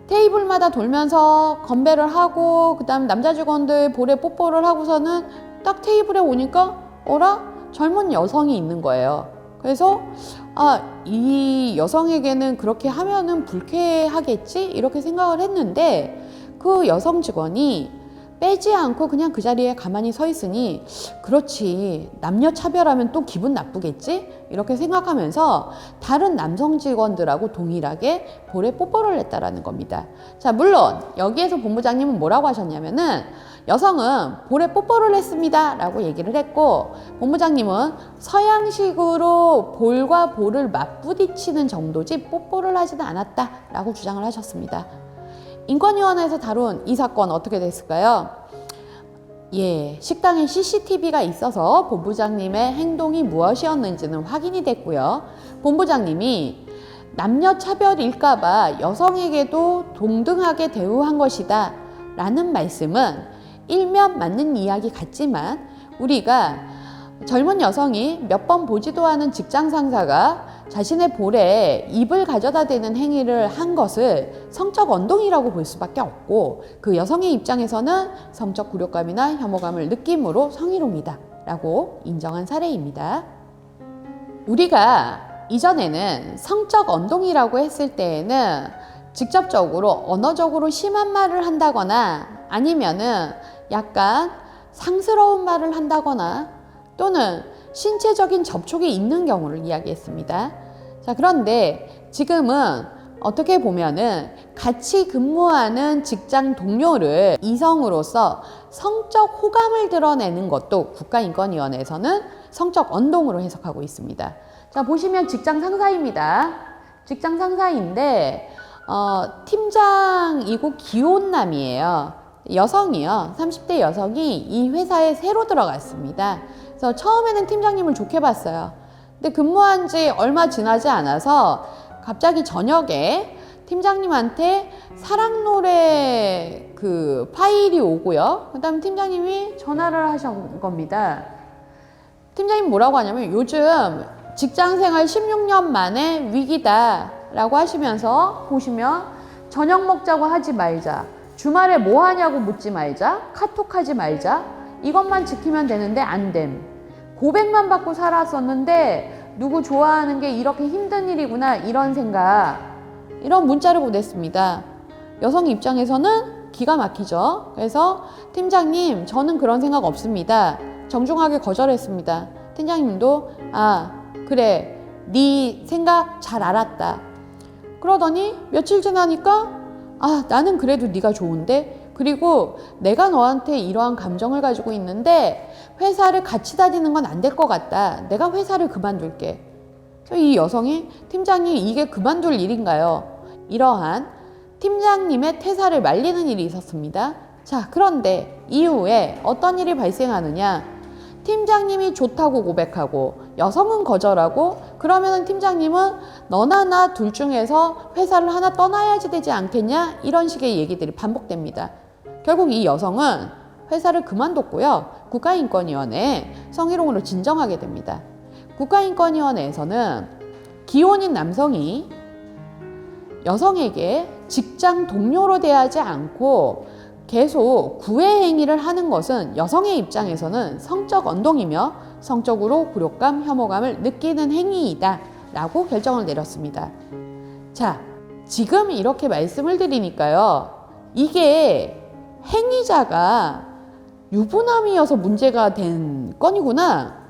테이블마다 돌면서 건배를 하고 그다음 남자 직원들 볼에 뽀뽀를 하고서는 딱 테이블에 오니까 어라? 젊은 여성이 있는 거예요. 그래서 이 여성에게는 그렇게 하면은 불쾌하겠지? 이렇게 생각을 했는데 그 여성 직원이 빼지 않고 그냥 그 자리에 가만히 서 있으니 그렇지, 남녀 차별하면 또 기분 나쁘겠지? 이렇게 생각하면서 다른 남성 직원들하고 동일하게 볼에 뽀뽀를 했다라는 겁니다. 자, 물론 여기에서 본부장님은 뭐라고 하셨냐면은 여성은 볼에 뽀뽀를 했습니다 라고 얘기를 했고, 본부장님은 서양식으로 볼과 볼을 맞부딪히는 정도지 뽀뽀를 하지는 않았다 라고 주장을 하셨습니다. 인권위원회에서 다룬 이 사건 어떻게 됐을까요? 예, 식당에 CCTV가 있어서 본부장님의 행동이 무엇이었는지는 확인이 됐고요. 본부장님이 남녀 차별일까봐 여성에게도 동등하게 대우한 것이다 라는 말씀은 일면 맞는 이야기 같지만, 우리가 젊은 여성이 몇 번 보지도 않은 직장 상사가 자신의 볼에 입을 가져다 대는 행위를 한 것을 성적 언동이라고 볼 수밖에 없고, 그 여성의 입장에서는 성적 굴욕감이나 혐오감을 느낌으로 성희롱이다 라고 인정한 사례입니다. 우리가 이전에는 성적 언동이라고 했을 때에는 직접적으로 언어적으로 심한 말을 한다거나 아니면은 약간 상스러운 말을 한다거나 또는 신체적인 접촉이 있는 경우를 이야기했습니다. 자, 그런데 지금은 어떻게 보면은 같이 근무하는 직장 동료를 이성으로서 성적 호감을 드러내는 것도 국가인권위원회에서는 성적 언동으로 해석하고 있습니다. 자, 보시면 직장 상사입니다. 직장 상사인데 팀장이고 기혼남이에요. 여성이요. 30대 여성이 이 회사에 새로 들어갔습니다. 그래서 처음에는 팀장님을 좋게 봤어요. 근데 근무한 지 얼마 지나지 않아서 갑자기 저녁에 팀장님한테 사랑 노래 그 파일이 오고요. 그 다음에 팀장님이 전화를 하신 겁니다. 팀장님 뭐라고 하냐면 요즘 직장생활 16년 만에 위기다 라고 하시면서, 보시면 저녁 먹자고 하지 말자, 주말에 뭐 하냐고 묻지 말자, 카톡하지 말자, 이것만 지키면 되는데 안 됨, 고백만 받고 살았었는데 누구 좋아하는 게 이렇게 힘든 일이구나, 이런 생각, 이런 문자를 보냈습니다. 여성 입장에서는 기가 막히죠. 그래서 팀장님, 저는 그런 생각 없습니다, 정중하게 거절했습니다. 팀장님도 그래, 네 생각 잘 알았다. 그러더니 며칠 지나니까 나는 그래도 네가 좋은데, 그리고 내가 너한테 이러한 감정을 가지고 있는데 회사를 같이 다니는 건 안 될 것 같다, 내가 회사를 그만둘게. 이 여성이 팀장님 이게 그만둘 일인가요? 이러한 팀장님의 퇴사를 말리는 일이 있었습니다. 자, 그런데 이후에 어떤 일이 발생하느냐, 팀장님이 좋다고 고백하고 여성은 거절하고, 그러면 팀장님은 너나 나 둘 중에서 회사를 하나 떠나야지 되지 않겠냐, 이런 식의 얘기들이 반복됩니다. 결국 이 여성은 회사를 그만뒀고요. 국가인권위원회에 성희롱으로 진정하게 됩니다. 국가인권위원회에서는 기혼인 남성이 여성에게 직장 동료로 대하지 않고 계속 구애 행위를 하는 것은 여성의 입장에서는 성적 언동이며 성적으로 굴욕감, 혐오감을 느끼는 행위이다 라고 결정을 내렸습니다. 자, 지금 이렇게 말씀을 드리니까요, 이게 행위자가 유부남이어서 문제가 된 건이구나,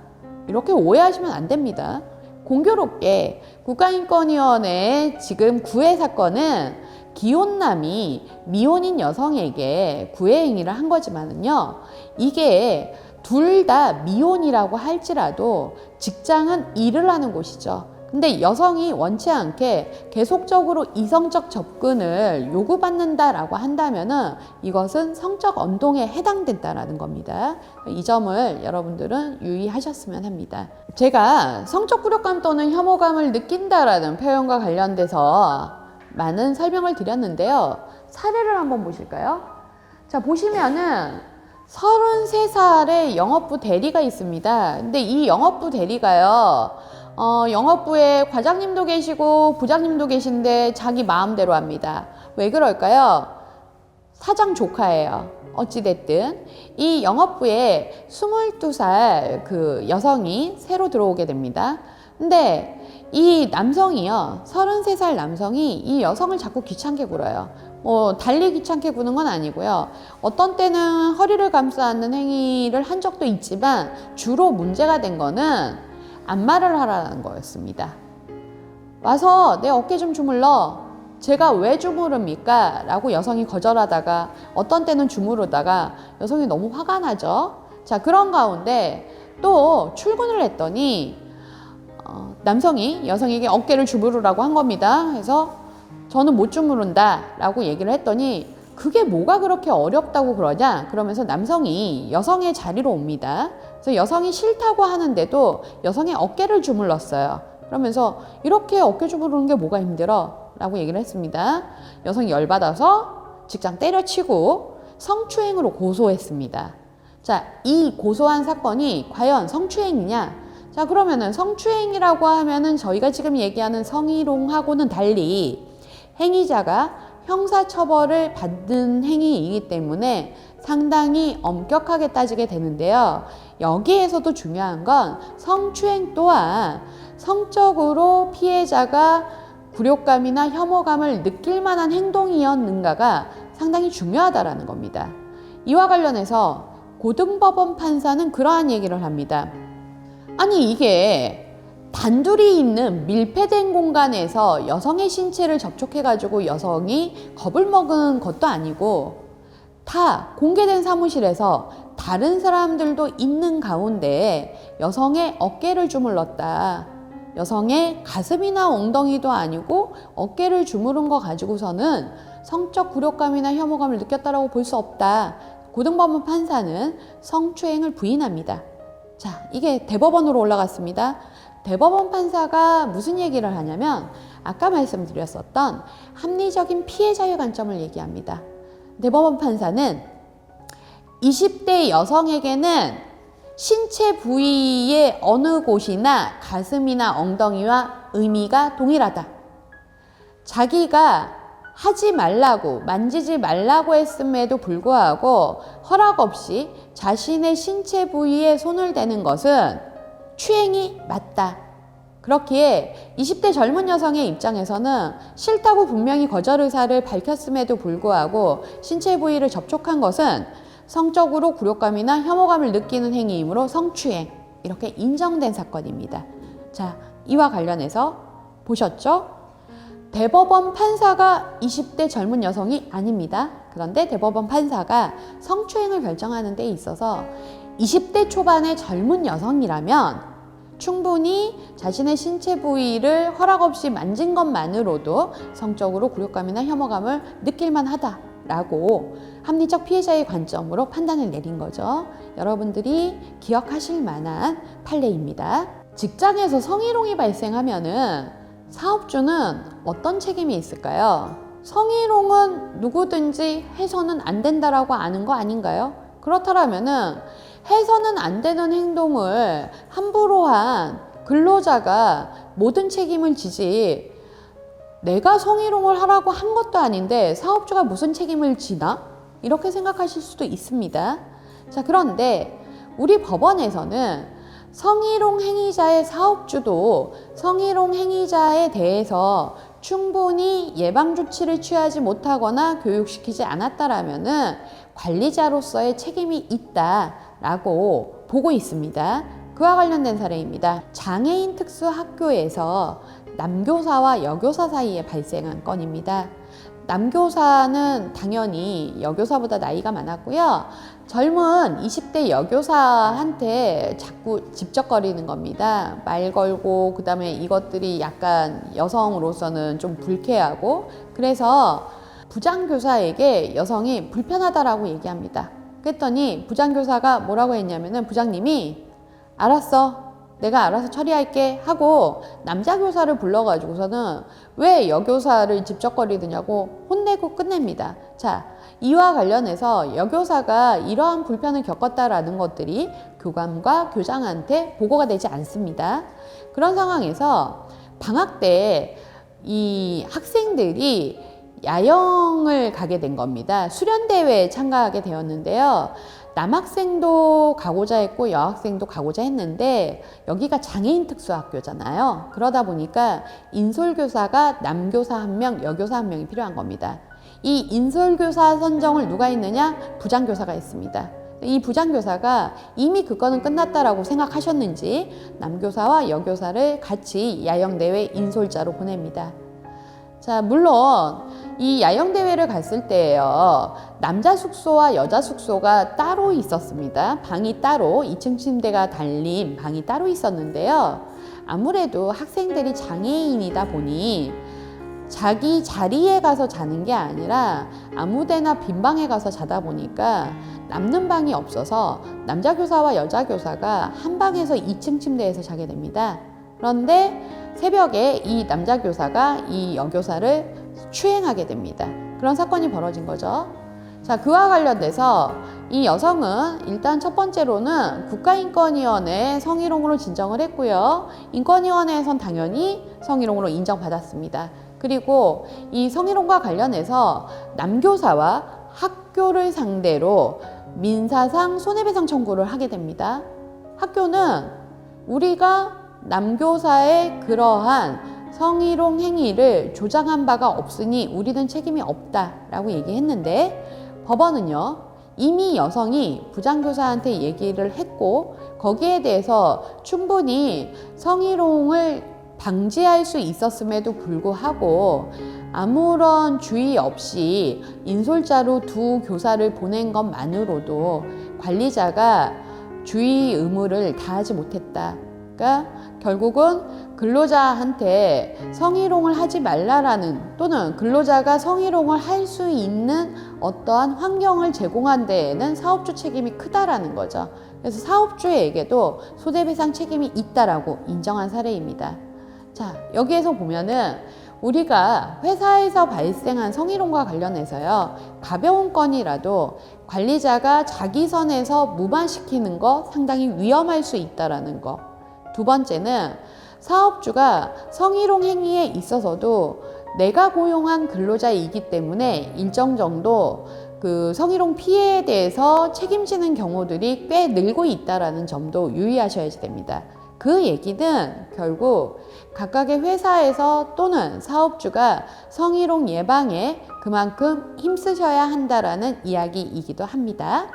이렇게 오해하시면 안 됩니다. 공교롭게 국가인권위원회의 지금 구애 사건은 기혼남이 미혼인 여성에게 구애 행위를 한 거지만은요, 이게 둘 다 미혼이라고 할지라도 직장은 일을 하는 곳이죠. 근데 여성이 원치 않게 계속적으로 이성적 접근을 요구받는다라고 한다면은 이것은 성적 언동에 해당된다라는 겁니다. 이 점을 여러분들은 유의하셨으면 합니다. 제가 성적 굴욕감 또는 혐오감을 느낀다라는 표현과 관련돼서 많은 설명을 드렸는데요. 사례를 한번 보실까요? 자, 보시면은 33살의 영업부 대리가 있습니다. 근데 이 영업부 대리가요, 영업부에 과장님도 계시고 부장님도 계신데 자기 마음대로 합니다. 왜 그럴까요? 사장 조카예요. 어찌됐든 이 영업부에 22살 그 여성이 새로 들어오게 됩니다. 근데 이 남성이요, 33살 남성이 이 여성을 자꾸 귀찮게 굴어요. 달리 귀찮게 구는 건 아니고요. 어떤 때는 허리를 감싸 앉는 행위를 한 적도 있지만 주로 문제가 된 거는 안마를 하라는 거였습니다. 와서 내 어깨 좀 주물러. 제가 왜 주무릅니까? 라고 여성이 거절하다가 어떤 때는 주무르다가 여성이 너무 화가 나죠. 자, 그런 가운데 또 출근을 했더니 남성이 여성에게 어깨를 주무르라고 한 겁니다. 그래서 저는 못 주무른다 라고 얘기를 했더니 그게 뭐가 그렇게 어렵다고 그러냐? 그러면서 남성이 여성의 자리로 옵니다. 그래서 여성이 싫다고 하는데도 여성의 어깨를 주물렀어요. 그러면서 이렇게 어깨 주무르는 게 뭐가 힘들어? 라고 얘기를 했습니다. 여성이 열받아서 직장 때려치고 성추행으로 고소했습니다. 자, 이 고소한 사건이 과연 성추행이냐? 자, 그러면은 성추행이라고 하면은 저희가 지금 얘기하는 성희롱하고는 달리 행위자가 형사처벌을 받는 행위이기 때문에 상당히 엄격하게 따지게 되는데요. 여기에서도 중요한 건 성추행 또한 성적으로 피해자가 굴욕감이나 혐오감을 느낄 만한 행동이었는가가 상당히 중요하다라는 겁니다. 이와 관련해서 고등법원 판사는 그러한 얘기를 합니다. 아니, 이게 단둘이 있는 밀폐된 공간에서 여성의 신체를 접촉해가지고 여성이 겁을 먹은 것도 아니고 다 공개된 사무실에서 다른 사람들도 있는 가운데 여성의 어깨를 주물렀다. 여성의 가슴이나 엉덩이도 아니고 어깨를 주무른 거 가지고서는 성적 굴욕감이나 혐오감을 느꼈다라고 볼 수 없다. 고등법원 판사는 성추행을 부인합니다. 자, 이게 대법원으로 올라갔습니다. 대법원 판사가 무슨 얘기를 하냐면 아까 말씀드렸었던 합리적인 피해자의 관점을 얘기합니다. 대법원 판사는 20대 여성에게는 신체 부위의 어느 곳이나 가슴이나 엉덩이와 의미가 동일하다. 자기가 하지 말라고, 만지지 말라고 했음에도 불구하고 허락 없이 자신의 신체 부위에 손을 대는 것은 추행이 맞다. 그렇기에 20대 젊은 여성의 입장에서는 싫다고 분명히 거절 의사를 밝혔음에도 불구하고 신체 부위를 접촉한 것은 성적으로 굴욕감이나 혐오감을 느끼는 행위이므로 성추행, 이렇게 인정된 사건입니다. 자, 이와 관련해서 보셨죠? 대법원 판사가 20대 젊은 여성이 아닙니다. 그런데 대법원 판사가 성추행을 결정하는 데 있어서 20대 초반의 젊은 여성이라면 충분히 자신의 신체 부위를 허락 없이 만진 것만으로도 성적으로 굴욕감이나 혐오감을 느낄 만하다 라고 합리적 피해자의 관점으로 판단을 내린 거죠. 여러분들이 기억하실 만한 판례입니다. 직장에서 성희롱이 발생하면은 사업주는 어떤 책임이 있을까요? 성희롱은 누구든지 해서는 안 된다라고 아는 거 아닌가요? 그렇다면은 해서는 안 되는 행동을 함부로 한 근로자가 모든 책임을 지지, 내가 성희롱을 하라고 한 것도 아닌데 사업주가 무슨 책임을 지나? 이렇게 생각하실 수도 있습니다. 자, 그런데 우리 법원에서는 성희롱 행위자의 사업주도 성희롱 행위자에 대해서 충분히 예방조치를 취하지 못하거나 교육시키지 않았다라면은 관리자로서의 책임이 있다라고 보고 있습니다. 그와 관련된 사례입니다. 장애인 특수학교에서 남교사와 여교사 사이에 발생한 건입니다. 남교사는 당연히 여교사보다 나이가 많았고요. 젊은 20대 여교사한테 자꾸 집적거리는 겁니다. 말 걸고, 그 다음에 이것들이 약간 여성으로서는 좀 불쾌하고, 그래서 부장교사에게 여성이 불편하다라고 얘기합니다. 그랬더니 부장교사가 뭐라고 했냐면은 부장님이 알았어, 내가 알아서 처리할게 하고 남자 교사를 불러가지고서는 왜 여교사를 집적거리느냐고 혼내고 끝냅니다. 자, 이와 관련해서 여교사가 이러한 불편을 겪었다라는 것들이 교감과 교장한테 보고가 되지 않습니다. 그런 상황에서 방학 때 이 학생들이 야영을 가게 된 겁니다. 수련대회에 참가하게 되었는데요. 남학생도 가고자 했고 여학생도 가고자 했는데 여기가 장애인 특수학교잖아요. 그러다 보니까 인솔교사가 남교사 1명, 여교사 1명이 필요한 겁니다. 이 인솔교사 선정을 누가 했느냐? 부장교사가 했습니다. 이 부장교사가 이미 그 건은 끝났다라고 생각하셨는지 남교사와 여교사를 같이 야영대회 인솔자로 보냅니다. 자, 물론 이 야영대회를 갔을 때예요. 남자 숙소와 여자 숙소가 따로 있었습니다. 방이 따로, 2층 침대가 달린 방이 따로 있었는데요. 아무래도 학생들이 장애인이다 보니 자기 자리에 가서 자는 게 아니라 아무데나 빈 방에 가서 자다 보니까 남는 방이 없어서 남자 교사와 여자 교사가 한 방에서 2층 침대에서 자게 됩니다. 그런데 새벽에 이 남자 교사가 이 여교사를 추행하게 됩니다. 그런 사건이 벌어진 거죠. 자, 그와 관련돼서 이 여성은 일단 첫 번째로는 국가인권위원회에 성희롱으로 진정을 했고요. 인권위원회에선 당연히 성희롱으로 인정받았습니다. 그리고 이 성희롱과 관련해서 남교사와 학교를 상대로 민사상 손해배상 청구를 하게 됩니다. 학교는 우리가 남교사의 그러한 성희롱 행위를 조장한 바가 없으니 우리는 책임이 없다라고 얘기했는데 법원은요, 이미 여성이 부장교사한테 얘기를 했고 거기에 대해서 충분히 성희롱을 방지할 수 있었음에도 불구하고 아무런 주의 없이 인솔자로 두 교사를 보낸 것만으로도 관리자가 주의 의무를 다하지 못했다. 그러니까 결국은 근로자한테 성희롱을 하지 말라라는 또는 근로자가 성희롱을 할 수 있는 어떠한 환경을 제공한 데에는 사업주 책임이 크다라는 거죠. 그래서 사업주에게도 손해배상 책임이 있다라고 인정한 사례입니다. 자, 여기에서 보면은 우리가 회사에서 발생한 성희롱과 관련해서요, 가벼운 건이라도 관리자가 자기 선에서 무마시키는 거 상당히 위험할 수 있다라는 거. 두 번째는 사업주가 성희롱 행위에 있어서도 내가 고용한 근로자이기 때문에 일정 정도 그 성희롱 피해에 대해서 책임지는 경우들이 꽤 늘고 있다라는 점도 유의하셔야 됩니다. 그 얘기는 결국 각각의 회사에서 또는 사업주가 성희롱 예방에 그만큼 힘쓰셔야 한다라는 이야기이기도 합니다.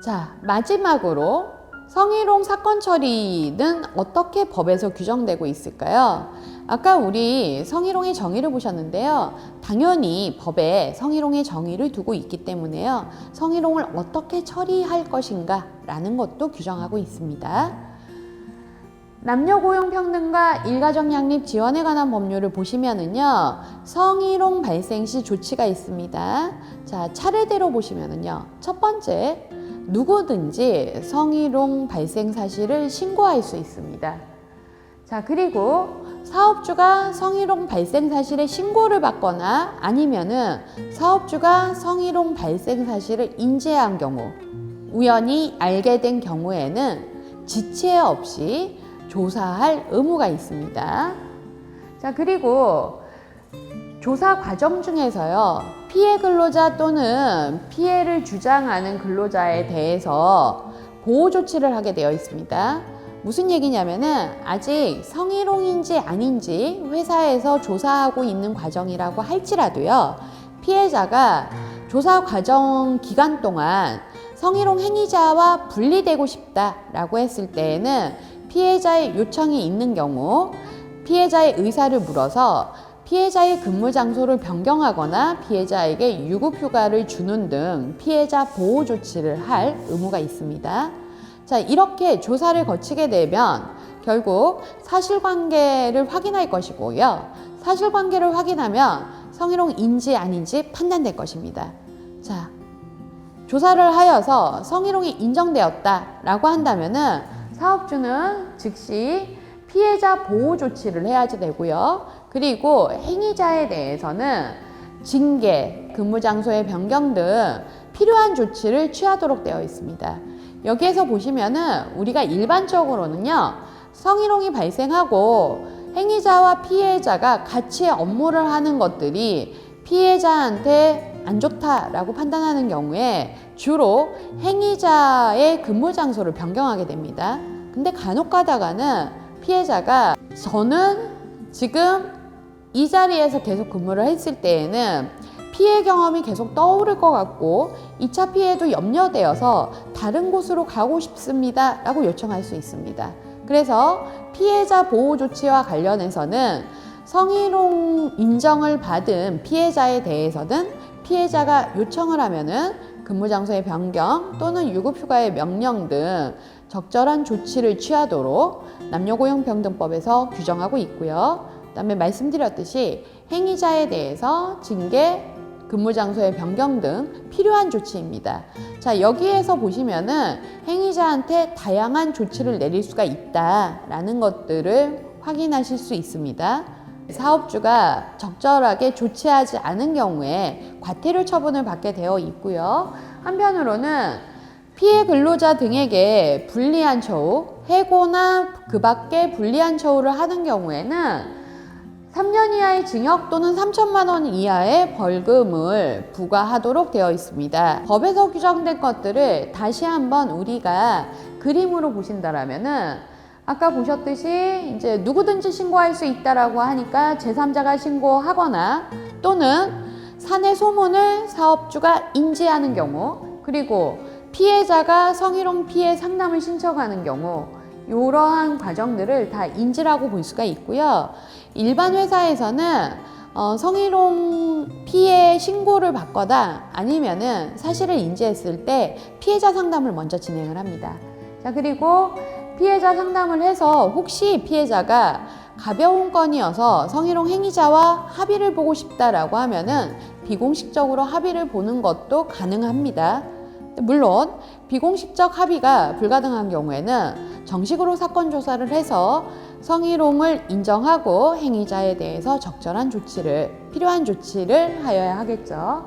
자, 마지막으로 성희롱 사건 처리는 어떻게 법에서 규정되고 있을까요? 아까 우리 성희롱의 정의를 보셨는데요. 당연히 법에 성희롱의 정의를 두고 있기 때문에요. 성희롱을 어떻게 처리할 것인가 라는 것도 규정하고 있습니다. 남녀고용평등과 일가정 양립 지원에 관한 법률을 보시면은요, 성희롱 발생 시 조치가 있습니다. 자, 차례대로 보시면은요, 첫 번째, 누구든지 성희롱 발생 사실을 신고할 수 있습니다. 자, 그리고 사업주가 성희롱 발생 사실에 신고를 받거나 아니면은 사업주가 성희롱 발생 사실을 인지한 경우, 우연히 알게 된 경우에는 지체 없이 조사할 의무가 있습니다. 자, 그리고 조사 과정 중에서요, 피해 근로자 또는 피해를 주장하는 근로자에 대해서 보호 조치를 하게 되어 있습니다. 무슨 얘기냐면은 아직 성희롱인지 아닌지 회사에서 조사하고 있는 과정이라고 할지라도요, 피해자가 조사 과정 기간 동안 성희롱 행위자와 분리되고 싶다라고 했을 때에는 피해자의 요청이 있는 경우 피해자의 의사를 물어서 피해자의 근무 장소를 변경하거나 피해자에게 유급휴가를 주는 등 피해자 보호 조치를 할 의무가 있습니다. 자, 이렇게 조사를 거치게 되면 결국 사실관계를 확인할 것이고요. 사실관계를 확인하면 성희롱인지 아닌지 판단될 것입니다. 자, 조사를 하여서 성희롱이 인정되었다라고 한다면은 사업주는 즉시 피해자 보호 조치를 해야지 되고요. 그리고 행위자에 대해서는 징계, 근무 장소의 변경 등 필요한 조치를 취하도록 되어 있습니다. 여기에서 보시면은 우리가 일반적으로는요, 성희롱이 발생하고 행위자와 피해자가 같이 업무를 하는 것들이 피해자한테 안 좋다라고 판단하는 경우에 주로 행위자의 근무 장소를 변경하게 됩니다. 근데 간혹 가다가는 피해자가 저는 지금 이 자리에서 계속 근무를 했을 때에는 피해 경험이 계속 떠오를 것 같고 2차 피해도 염려되어서 다른 곳으로 가고 싶습니다 라고 요청할 수 있습니다. 그래서 피해자 보호 조치와 관련해서는 성희롱 인정을 받은 피해자에 대해서는 피해자가 요청을 하면은 근무 장소의 변경 또는 유급휴가의 명령 등 적절한 조치를 취하도록 남녀고용평등법에서 규정하고 있고요. 그다음에 말씀드렸듯이 행위자에 대해서 징계, 근무 장소의 변경 등 필요한 조치입니다. 자, 여기에서 보시면은 행위자한테 다양한 조치를 내릴 수가 있다라는 것들을 확인하실 수 있습니다. 사업주가 적절하게 조치하지 않은 경우에 과태료 처분을 받게 되어 있고요. 한편으로는 피해 근로자 등에게 불리한 처우, 해고나 그 밖에 불리한 처우를 하는 경우에는 3년 이하의 징역 또는 3천만 원 이하의 벌금을 부과하도록 되어 있습니다. 법에서 규정된 것들을 다시 한번 우리가 그림으로 보신다라면은 아까 보셨듯이 이제 누구든지 신고할 수 있다라고 하니까 제3자가 신고하거나 또는 사내 소문을 사업주가 인지하는 경우, 그리고 피해자가 성희롱 피해 상담을 신청하는 경우, 이러한 과정들을 다 인지라고 볼 수가 있고요. 일반 회사에서는 성희롱 피해 신고를 받거나 아니면은 사실을 인지했을 때 피해자 상담을 먼저 진행을 합니다. 자, 그리고 피해자 상담을 해서 혹시 피해자가 가벼운 건이어서 성희롱 행위자와 합의를 보고 싶다라고 하면은 비공식적으로 합의를 보는 것도 가능합니다. 물론 비공식적 합의가 불가능한 경우에는 정식으로 사건 조사를 해서 성희롱을 인정하고 행위자에 대해서 적절한 조치를, 필요한 조치를 하여야 하겠죠.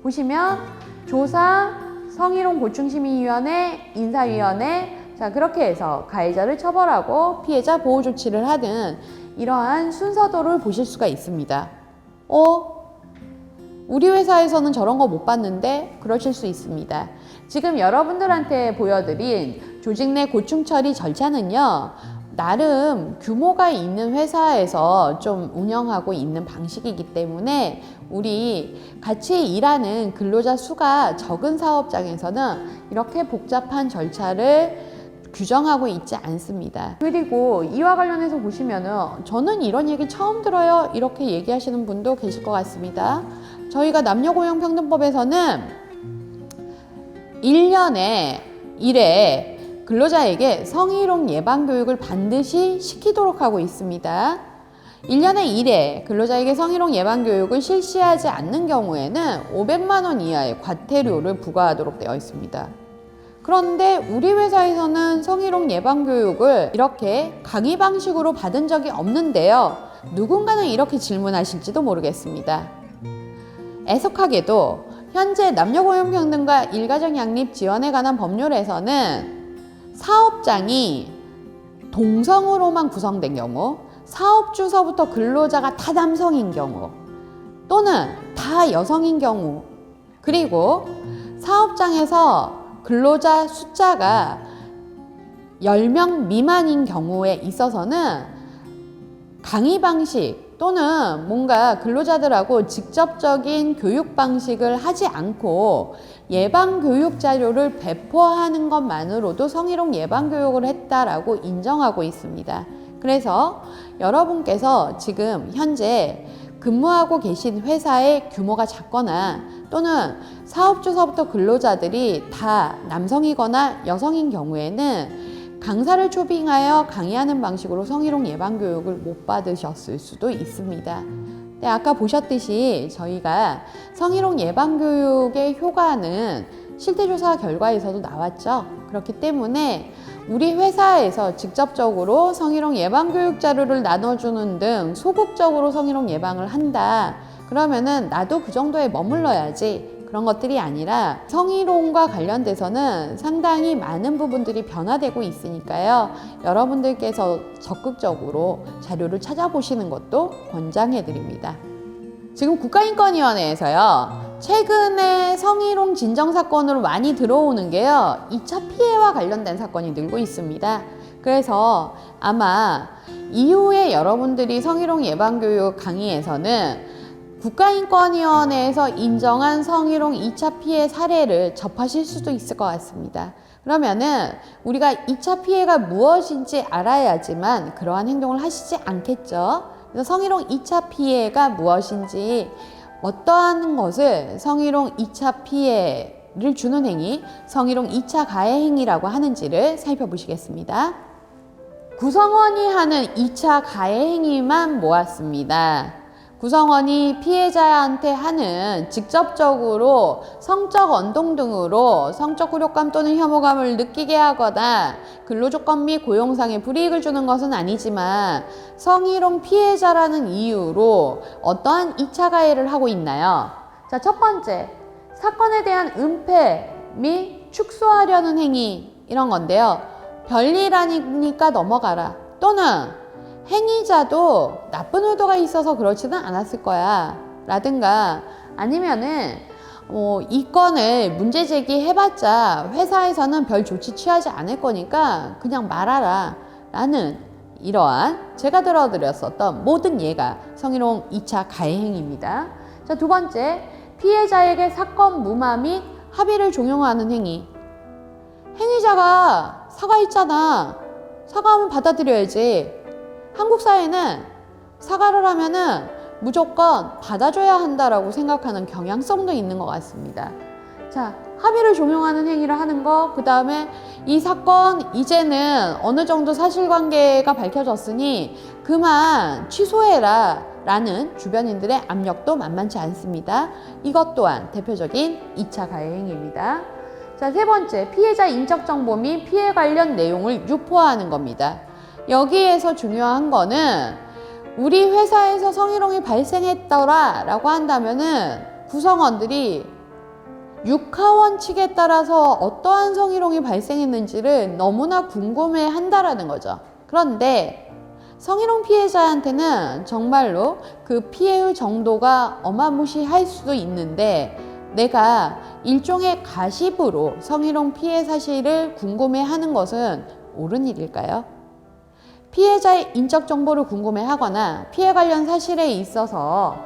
보시면 조사, 성희롱 보충심의위원회, 인사위원회, 자, 그렇게 해서 가해자를 처벌하고 피해자 보호 조치를 하는 이러한 순서도를 보실 수가 있습니다. 우리 회사에서는 저런 거 못 봤는데 그러실 수 있습니다. 지금 여러분들한테 보여드린 조직 내 고충 처리 절차는요, 나름 규모가 있는 회사에서 좀 운영하고 있는 방식이기 때문에 우리 같이 일하는 근로자 수가 적은 사업장에서는 이렇게 복잡한 절차를 규정하고 있지 않습니다. 그리고 이와 관련해서 보시면은 저는 이런 얘기 처음 들어요 이렇게 얘기하시는 분도 계실 것 같습니다. 저희가 남녀고용평등법에서는 1년에 1회 근로자에게 성희롱 예방 교육을 반드시 시키도록 하고 있습니다. 1년에 1회 근로자에게 성희롱 예방 교육을 실시하지 않는 경우에는 500만 원 이하의 과태료를 부과하도록 되어 있습니다. 그런데 우리 회사에서는 성희롱 예방 교육을 이렇게 강의 방식으로 받은 적이 없는데요. 누군가는 이렇게 질문하실지도 모르겠습니다. 애석하게도 현재 남녀고용평등과 일가정 양립 지원에 관한 법률에서는 사업장이 동성으로만 구성된 경우, 사업주서부터 근로자가 다 남성인 경우 또는 다 여성인 경우, 그리고 사업장에서 근로자 숫자가 10명 미만인 경우에 있어서는 강의 방식 또는 뭔가 근로자들하고 직접적인 교육 방식을 하지 않고 예방 교육 자료를 배포하는 것만으로도 성희롱 예방 교육을 했다라고 인정하고 있습니다. 그래서 여러분께서 지금 현재 근무하고 계신 회사의 규모가 작거나 또는 사업주서부터 근로자들이 다 남성이거나 여성인 경우에는 강사를 초빙하여 강의하는 방식으로 성희롱 예방 교육을 못 받으셨을 수도 있습니다. 네, 아까 보셨듯이 저희가 성희롱 예방 교육의 효과는 실태조사 결과에서도 나왔죠. 그렇기 때문에 우리 회사에서 직접적으로 성희롱 예방 교육 자료를 나눠주는 등 소극적으로 성희롱 예방을 한다. 그러면은 나도 그 정도에 머물러야지. 그런 것들이 아니라 성희롱과 관련돼서는 상당히 많은 부분들이 변화되고 있으니까요. 여러분들께서 적극적으로 자료를 찾아보시는 것도 권장해 드립니다. 지금 국가인권위원회에서요, 최근에 성희롱 진정 사건으로 많이 들어오는 게요, 2차 피해와 관련된 사건이 늘고 있습니다. 그래서 아마 이후에 여러분들이 성희롱 예방교육 강의에서는 국가인권위원회에서 인정한 성희롱 2차 피해 사례를 접하실 수도 있을 것 같습니다. 그러면은 우리가 2차 피해가 무엇인지 알아야지만 그러한 행동을 하시지 않겠죠. 그래서 성희롱 2차 피해가 무엇인지, 어떠한 것을 성희롱 2차 피해를 주는 행위, 성희롱 2차 가해 행위라고 하는지를 살펴보시겠습니다. 구성원이 하는 2차 가해 행위만 모았습니다. 구성원이 피해자한테 하는 직접적으로 성적 언동 등으로 성적 굴욕감 또는 혐오감을 느끼게 하거나 근로조건 및 고용상의 불이익을 주는 것은 아니지만 성희롱 피해자라는 이유로 어떠한 2차 가해를 하고 있나요? 자, 첫 번째, 사건에 대한 은폐 및 축소하려는 행위, 이런 건데요. 별일 아니니까 넘어가라, 또는 행위자도 나쁜 의도가 있어서 그렇지는 않았을 거야 라든가, 아니면은 이 건을 문제 제기해봤자 회사에서는 별 조치 취하지 않을 거니까 그냥 말하라 라는, 이러한 제가 들어드렸었던 모든 예가 성희롱 2차 가해 행위입니다. 자, 두 번째, 피해자에게 사건 무마 및 합의를 종용하는 행위. 행위자가 사과했잖아, 사과하면 받아들여야지. 한국 사회는 사과를 하면은 무조건 받아줘야 한다라고 생각하는 경향성도 있는 것 같습니다. 자, 합의를 종용하는 행위를 하는 거, 그 다음에 이 사건 이제는 어느 정도 사실관계가 밝혀졌으니 그만 취소해라 라는 주변인들의 압력도 만만치 않습니다. 이것 또한 대표적인 2차 가해 행위입니다. 자, 세 번째, 피해자 인적 정보 및 피해 관련 내용을 유포하는 겁니다. 여기에서 중요한 거는 우리 회사에서 성희롱이 발생했더라 라고 한다면은 구성원들이 육하원 측에 따라서 어떠한 성희롱이 발생했는지를 너무나 궁금해 한다라는 거죠. 그런데 성희롱 피해자한테는 정말로 그 피해의 정도가 어마무시할 수도 있는데, 내가 일종의 가십으로 성희롱 피해 사실을 궁금해 하는 것은 옳은 일일까요? 피해자의 인적 정보를 궁금해 하거나 피해 관련 사실에 있어서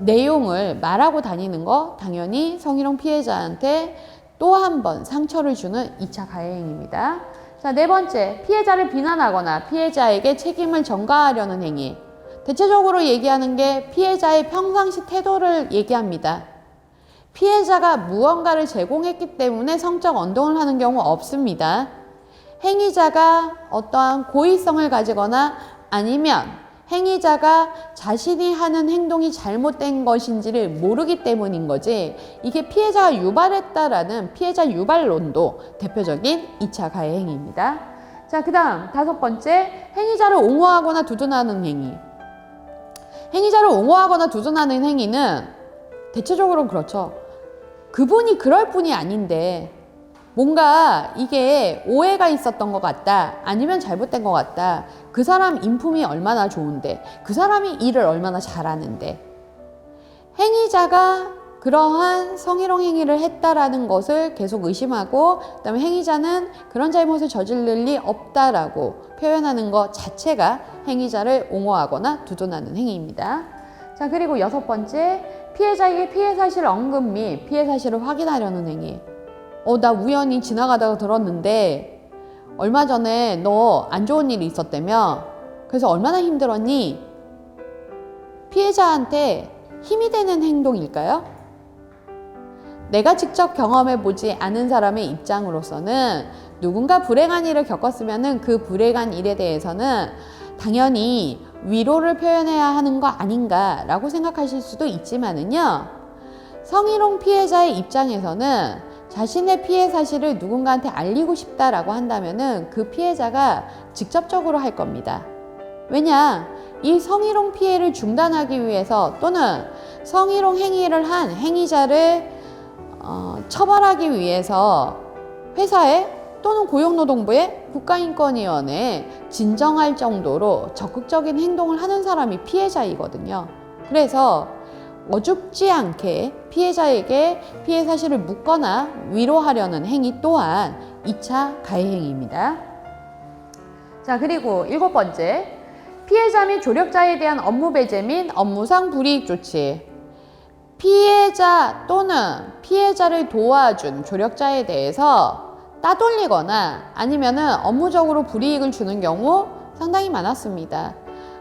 내용을 말하고 다니는 거, 당연히 성희롱 피해자한테 또 한 번 상처를 주는 2차 가해 행위입니다. 자, 네 번째, 피해자를 비난하거나 피해자에게 책임을 전가하려는 행위. 대체적으로 얘기하는 게 피해자의 평상시 태도를 얘기합니다. 피해자가 무언가를 제공했기 때문에 성적 언동을 하는 경우 없습니다. 행위자가 어떠한 고의성을 가지거나 아니면 행위자가 자신이 하는 행동이 잘못된 것인지를 모르기 때문인 거지, 이게 피해자가 유발했다라는 피해자 유발론도 대표적인 2차 가해 행위입니다. 자, 그 다음 다섯 번째, 행위자를 옹호하거나 두둔하는 행위. 행위자를 옹호하거나 두둔하는 행위는 대체적으로 그렇죠. 그분이 그럴 뿐이 아닌데 뭔가 이게 오해가 있었던 것 같다, 아니면 잘못된 것 같다, 그 사람 인품이 얼마나 좋은데, 그 사람이 일을 얼마나 잘하는데, 행위자가 그러한 성희롱 행위를 했다라는 것을 계속 의심하고, 그 다음에 행위자는 그런 잘못을 저지를 리 없다라고 표현하는 것 자체가 행위자를 옹호하거나 두둔하는 행위입니다. 자, 그리고 여섯 번째, 피해자에게 피해 사실 언급 및 피해 사실을 확인하려는 행위. 나 우연히 지나가다가 들었는데 얼마 전에 너 안 좋은 일이 있었다며? 그래서 얼마나 힘들었니? 피해자한테 힘이 되는 행동일까요? 내가 직접 경험해 보지 않은 사람의 입장으로서는 누군가 불행한 일을 겪었으면 그 불행한 일에 대해서는 당연히 위로를 표현해야 하는 거 아닌가라고 생각하실 수도 있지만은요, 성희롱 피해자의 입장에서는 자신의 피해 사실을 누군가한테 알리고 싶다라고 한다면은 그 피해자가 직접적으로 할 겁니다. 왜냐? 이 성희롱 피해를 중단하기 위해서 또는 성희롱 행위를 한 행위자를 처벌하기 위해서 회사에 또는 고용노동부에 국가인권위원회에 진정할 정도로 적극적인 행동을 하는 사람이 피해자이거든요. 그래서 어줍지 않게 피해자에게 피해 사실을 묻거나 위로하려는 행위 또한 2차 가해 행위입니다. 자, 그리고 일곱 번째, 피해자 및 조력자에 대한 업무 배제 및 업무상 불이익 조치. 피해자 또는 피해자를 도와준 조력자에 대해서 따돌리거나 아니면은 업무적으로 불이익을 주는 경우 상당히 많았습니다.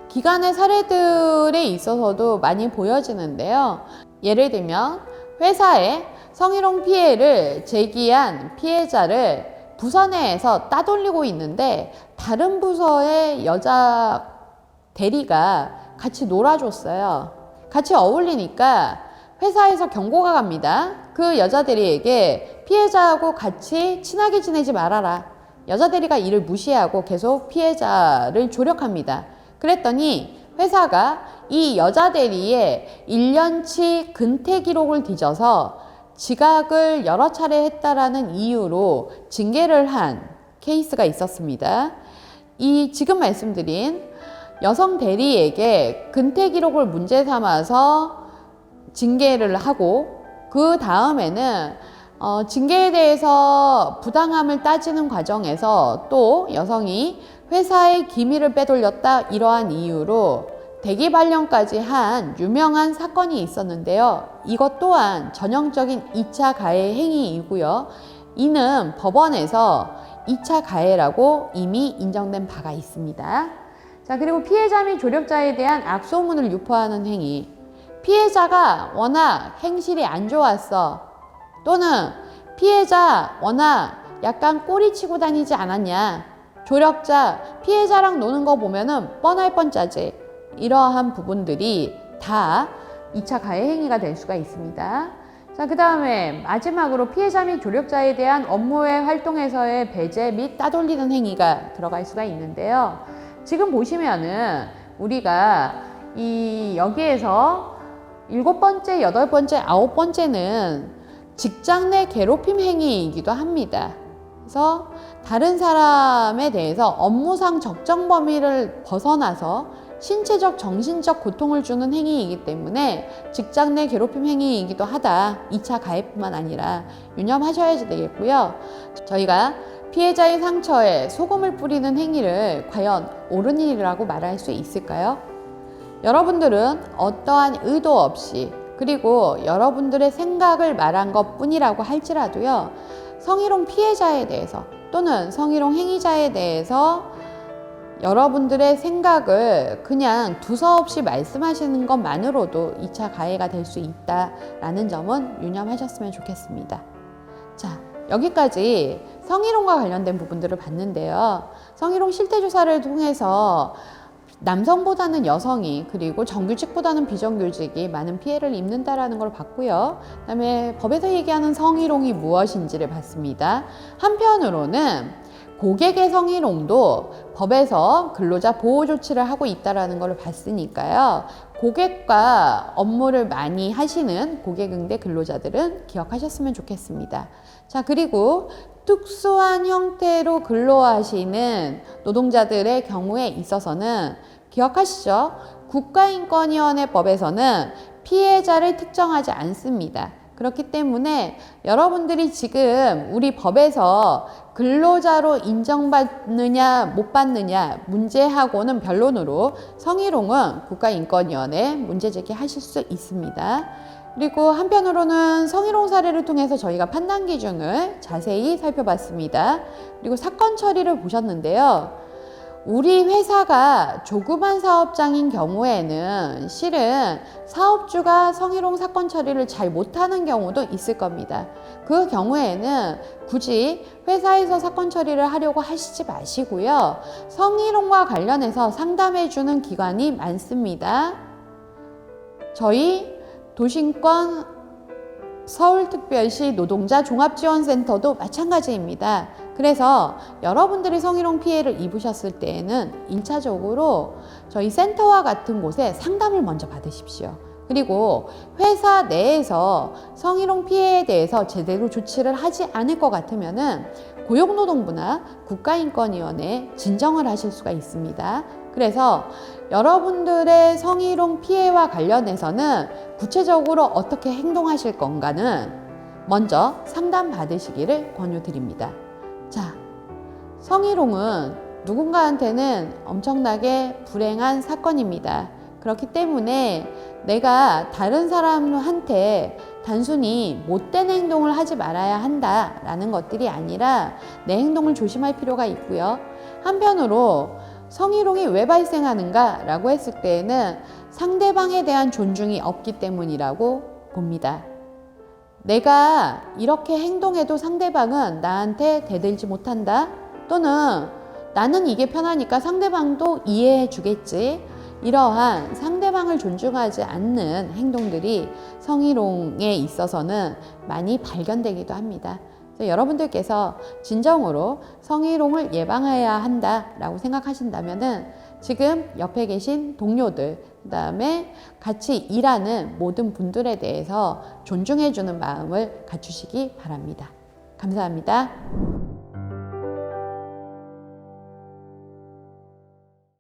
기간의 사례들에 있어서도 많이 보여지는데요. 예를 들면 회사에 성희롱 피해를 제기한 피해자를 부서 내에서 따돌리고 있는데 다른 부서의 여자 대리가 같이 놀아줬어요. 같이 어울리니까 회사에서 경고가 갑니다. 그 여자 대리에게 피해자하고 같이 친하게 지내지 말아라. 여자 대리가 이를 무시하고 계속 피해자를 조력합니다. 그랬더니 회사가 이 여자 대리의 1년치 근태 기록을 뒤져서 지각을 여러 차례 했다라는 이유로 징계를 한 케이스가 있었습니다. 이 지금 말씀드린 여성 대리에게 근태 기록을 문제 삼아서 징계를 하고 그 다음에는 징계에 대해서 부당함을 따지는 과정에서 또 여성이 회사의 기밀을 빼돌렸다 이러한 이유로 대기 발령까지 한 유명한 사건이 있었는데요. 이것 또한 전형적인 2차 가해 행위이고요. 이는 법원에서 2차 가해라고 이미 인정된 바가 있습니다. 자, 그리고 피해자 및 조력자에 대한 악소문을 유포하는 행위. 피해자가 워낙 행실이 안 좋았어. 또는 피해자 워낙 약간 꼬리치고 다니지 않았냐. 조력자, 피해자랑 노는 거 보면은 뻔할 뻔짜지. 이러한 부분들이 다 2차 가해 행위가 될 수가 있습니다. 자, 그 다음에 마지막으로 피해자 및 조력자에 대한 업무의 활동에서의 배제 및 따돌리는 행위가 들어갈 수가 있는데요. 지금 보시면은 우리가 여기에서 7번째, 8번째, 9번째는 직장 내 괴롭힘 행위이기도 합니다. 그래서 다른 사람에 대해서 업무상 적정 범위를 벗어나서 신체적, 정신적 고통을 주는 행위이기 때문에 직장 내 괴롭힘 행위이기도 하다. 2차 가해뿐만 아니라 유념하셔야 되겠고요. 저희가 피해자의 상처에 소금을 뿌리는 행위를 과연 옳은 일이라고 말할 수 있을까요? 여러분들은 어떠한 의도 없이 그리고 여러분들의 생각을 말한 것 뿐이라고 할지라도요. 성희롱 피해자에 대해서 또는 성희롱 행위자에 대해서 여러분들의 생각을 그냥 두서없이 말씀하시는 것만으로도 2차 가해가 될 수 있다라는 점은 유념하셨으면 좋겠습니다. 자, 여기까지 성희롱과 관련된 부분들을 봤는데요. 성희롱 실태조사를 통해서 남성보다는 여성이 그리고 정규직보다는 비정규직이 많은 피해를 입는다라는 걸 봤고요. 그다음에 법에서 얘기하는 성희롱이 무엇인지를 봤습니다. 한편으로는 고객의 성희롱도 법에서 근로자 보호 조치를 하고 있다라는 걸 봤으니까요. 고객과 업무를 많이 하시는 고객응대 근로자들은 기억하셨으면 좋겠습니다. 자, 그리고 특수한 형태로 근로하시는 노동자들의 경우에 있어서는 기억하시죠? 국가인권위원회법에서는 피해자를 특정하지 않습니다. 그렇기 때문에 여러분들이 지금 우리 법에서 근로자로 인정받느냐 못 받느냐 문제하고는 변론으로 성희롱은 국가인권위원회에 문제 제기하실 수 있습니다. 그리고 한편으로는 성희롱 사례를 통해서 저희가 판단 기준을 자세히 살펴봤습니다. 그리고 사건 처리를 보셨는데요. 우리 회사가 조그만 사업장인 경우에는 실은 사업주가 성희롱 사건 처리를 잘 못하는 경우도 있을 겁니다. 그 경우에는 굳이 회사에서 사건 처리를 하려고 하시지 마시고요. 성희롱과 관련해서 상담해주는 기관이 많습니다. 저희 도심권 서울특별시 노동자 종합지원센터도 마찬가지입니다. 그래서 여러분들이 성희롱 피해를 입으셨을 때에는 1차적으로 저희 센터와 같은 곳에 상담을 먼저 받으십시오. 그리고 회사 내에서 성희롱 피해에 대해서 제대로 조치를 하지 않을 것 같으면은 고용노동부나 국가인권위원회에 진정을 하실 수가 있습니다. 그래서 여러분들의 성희롱 피해와 관련해서는 구체적으로 어떻게 행동하실 건가는 먼저 상담 받으시기를 권유드립니다. 자, 성희롱은 누군가한테는 엄청나게 불행한 사건입니다. 그렇기 때문에 내가 다른 사람한테 단순히 못된 행동을 하지 말아야 한다라는 것들이 아니라 내 행동을 조심할 필요가 있고요. 한편으로 성희롱이 왜 발생하는가 라고 했을 때에는 상대방에 대한 존중이 없기 때문이라고 봅니다. 내가 이렇게 행동해도 상대방은 나한테 대들지 못한다, 또는 나는 이게 편하니까 상대방도 이해해 주겠지, 이러한 상대방을 존중하지 않는 행동들이 성희롱에 있어서는 많이 발견되기도 합니다. 그래서 여러분들께서 진정으로 성희롱을 예방해야 한다라고 생각하신다면은 지금 옆에 계신 동료들, 그 다음에 같이 일하는 모든 분들에 대해서 존중해주는 마음을 갖추시기 바랍니다. 감사합니다.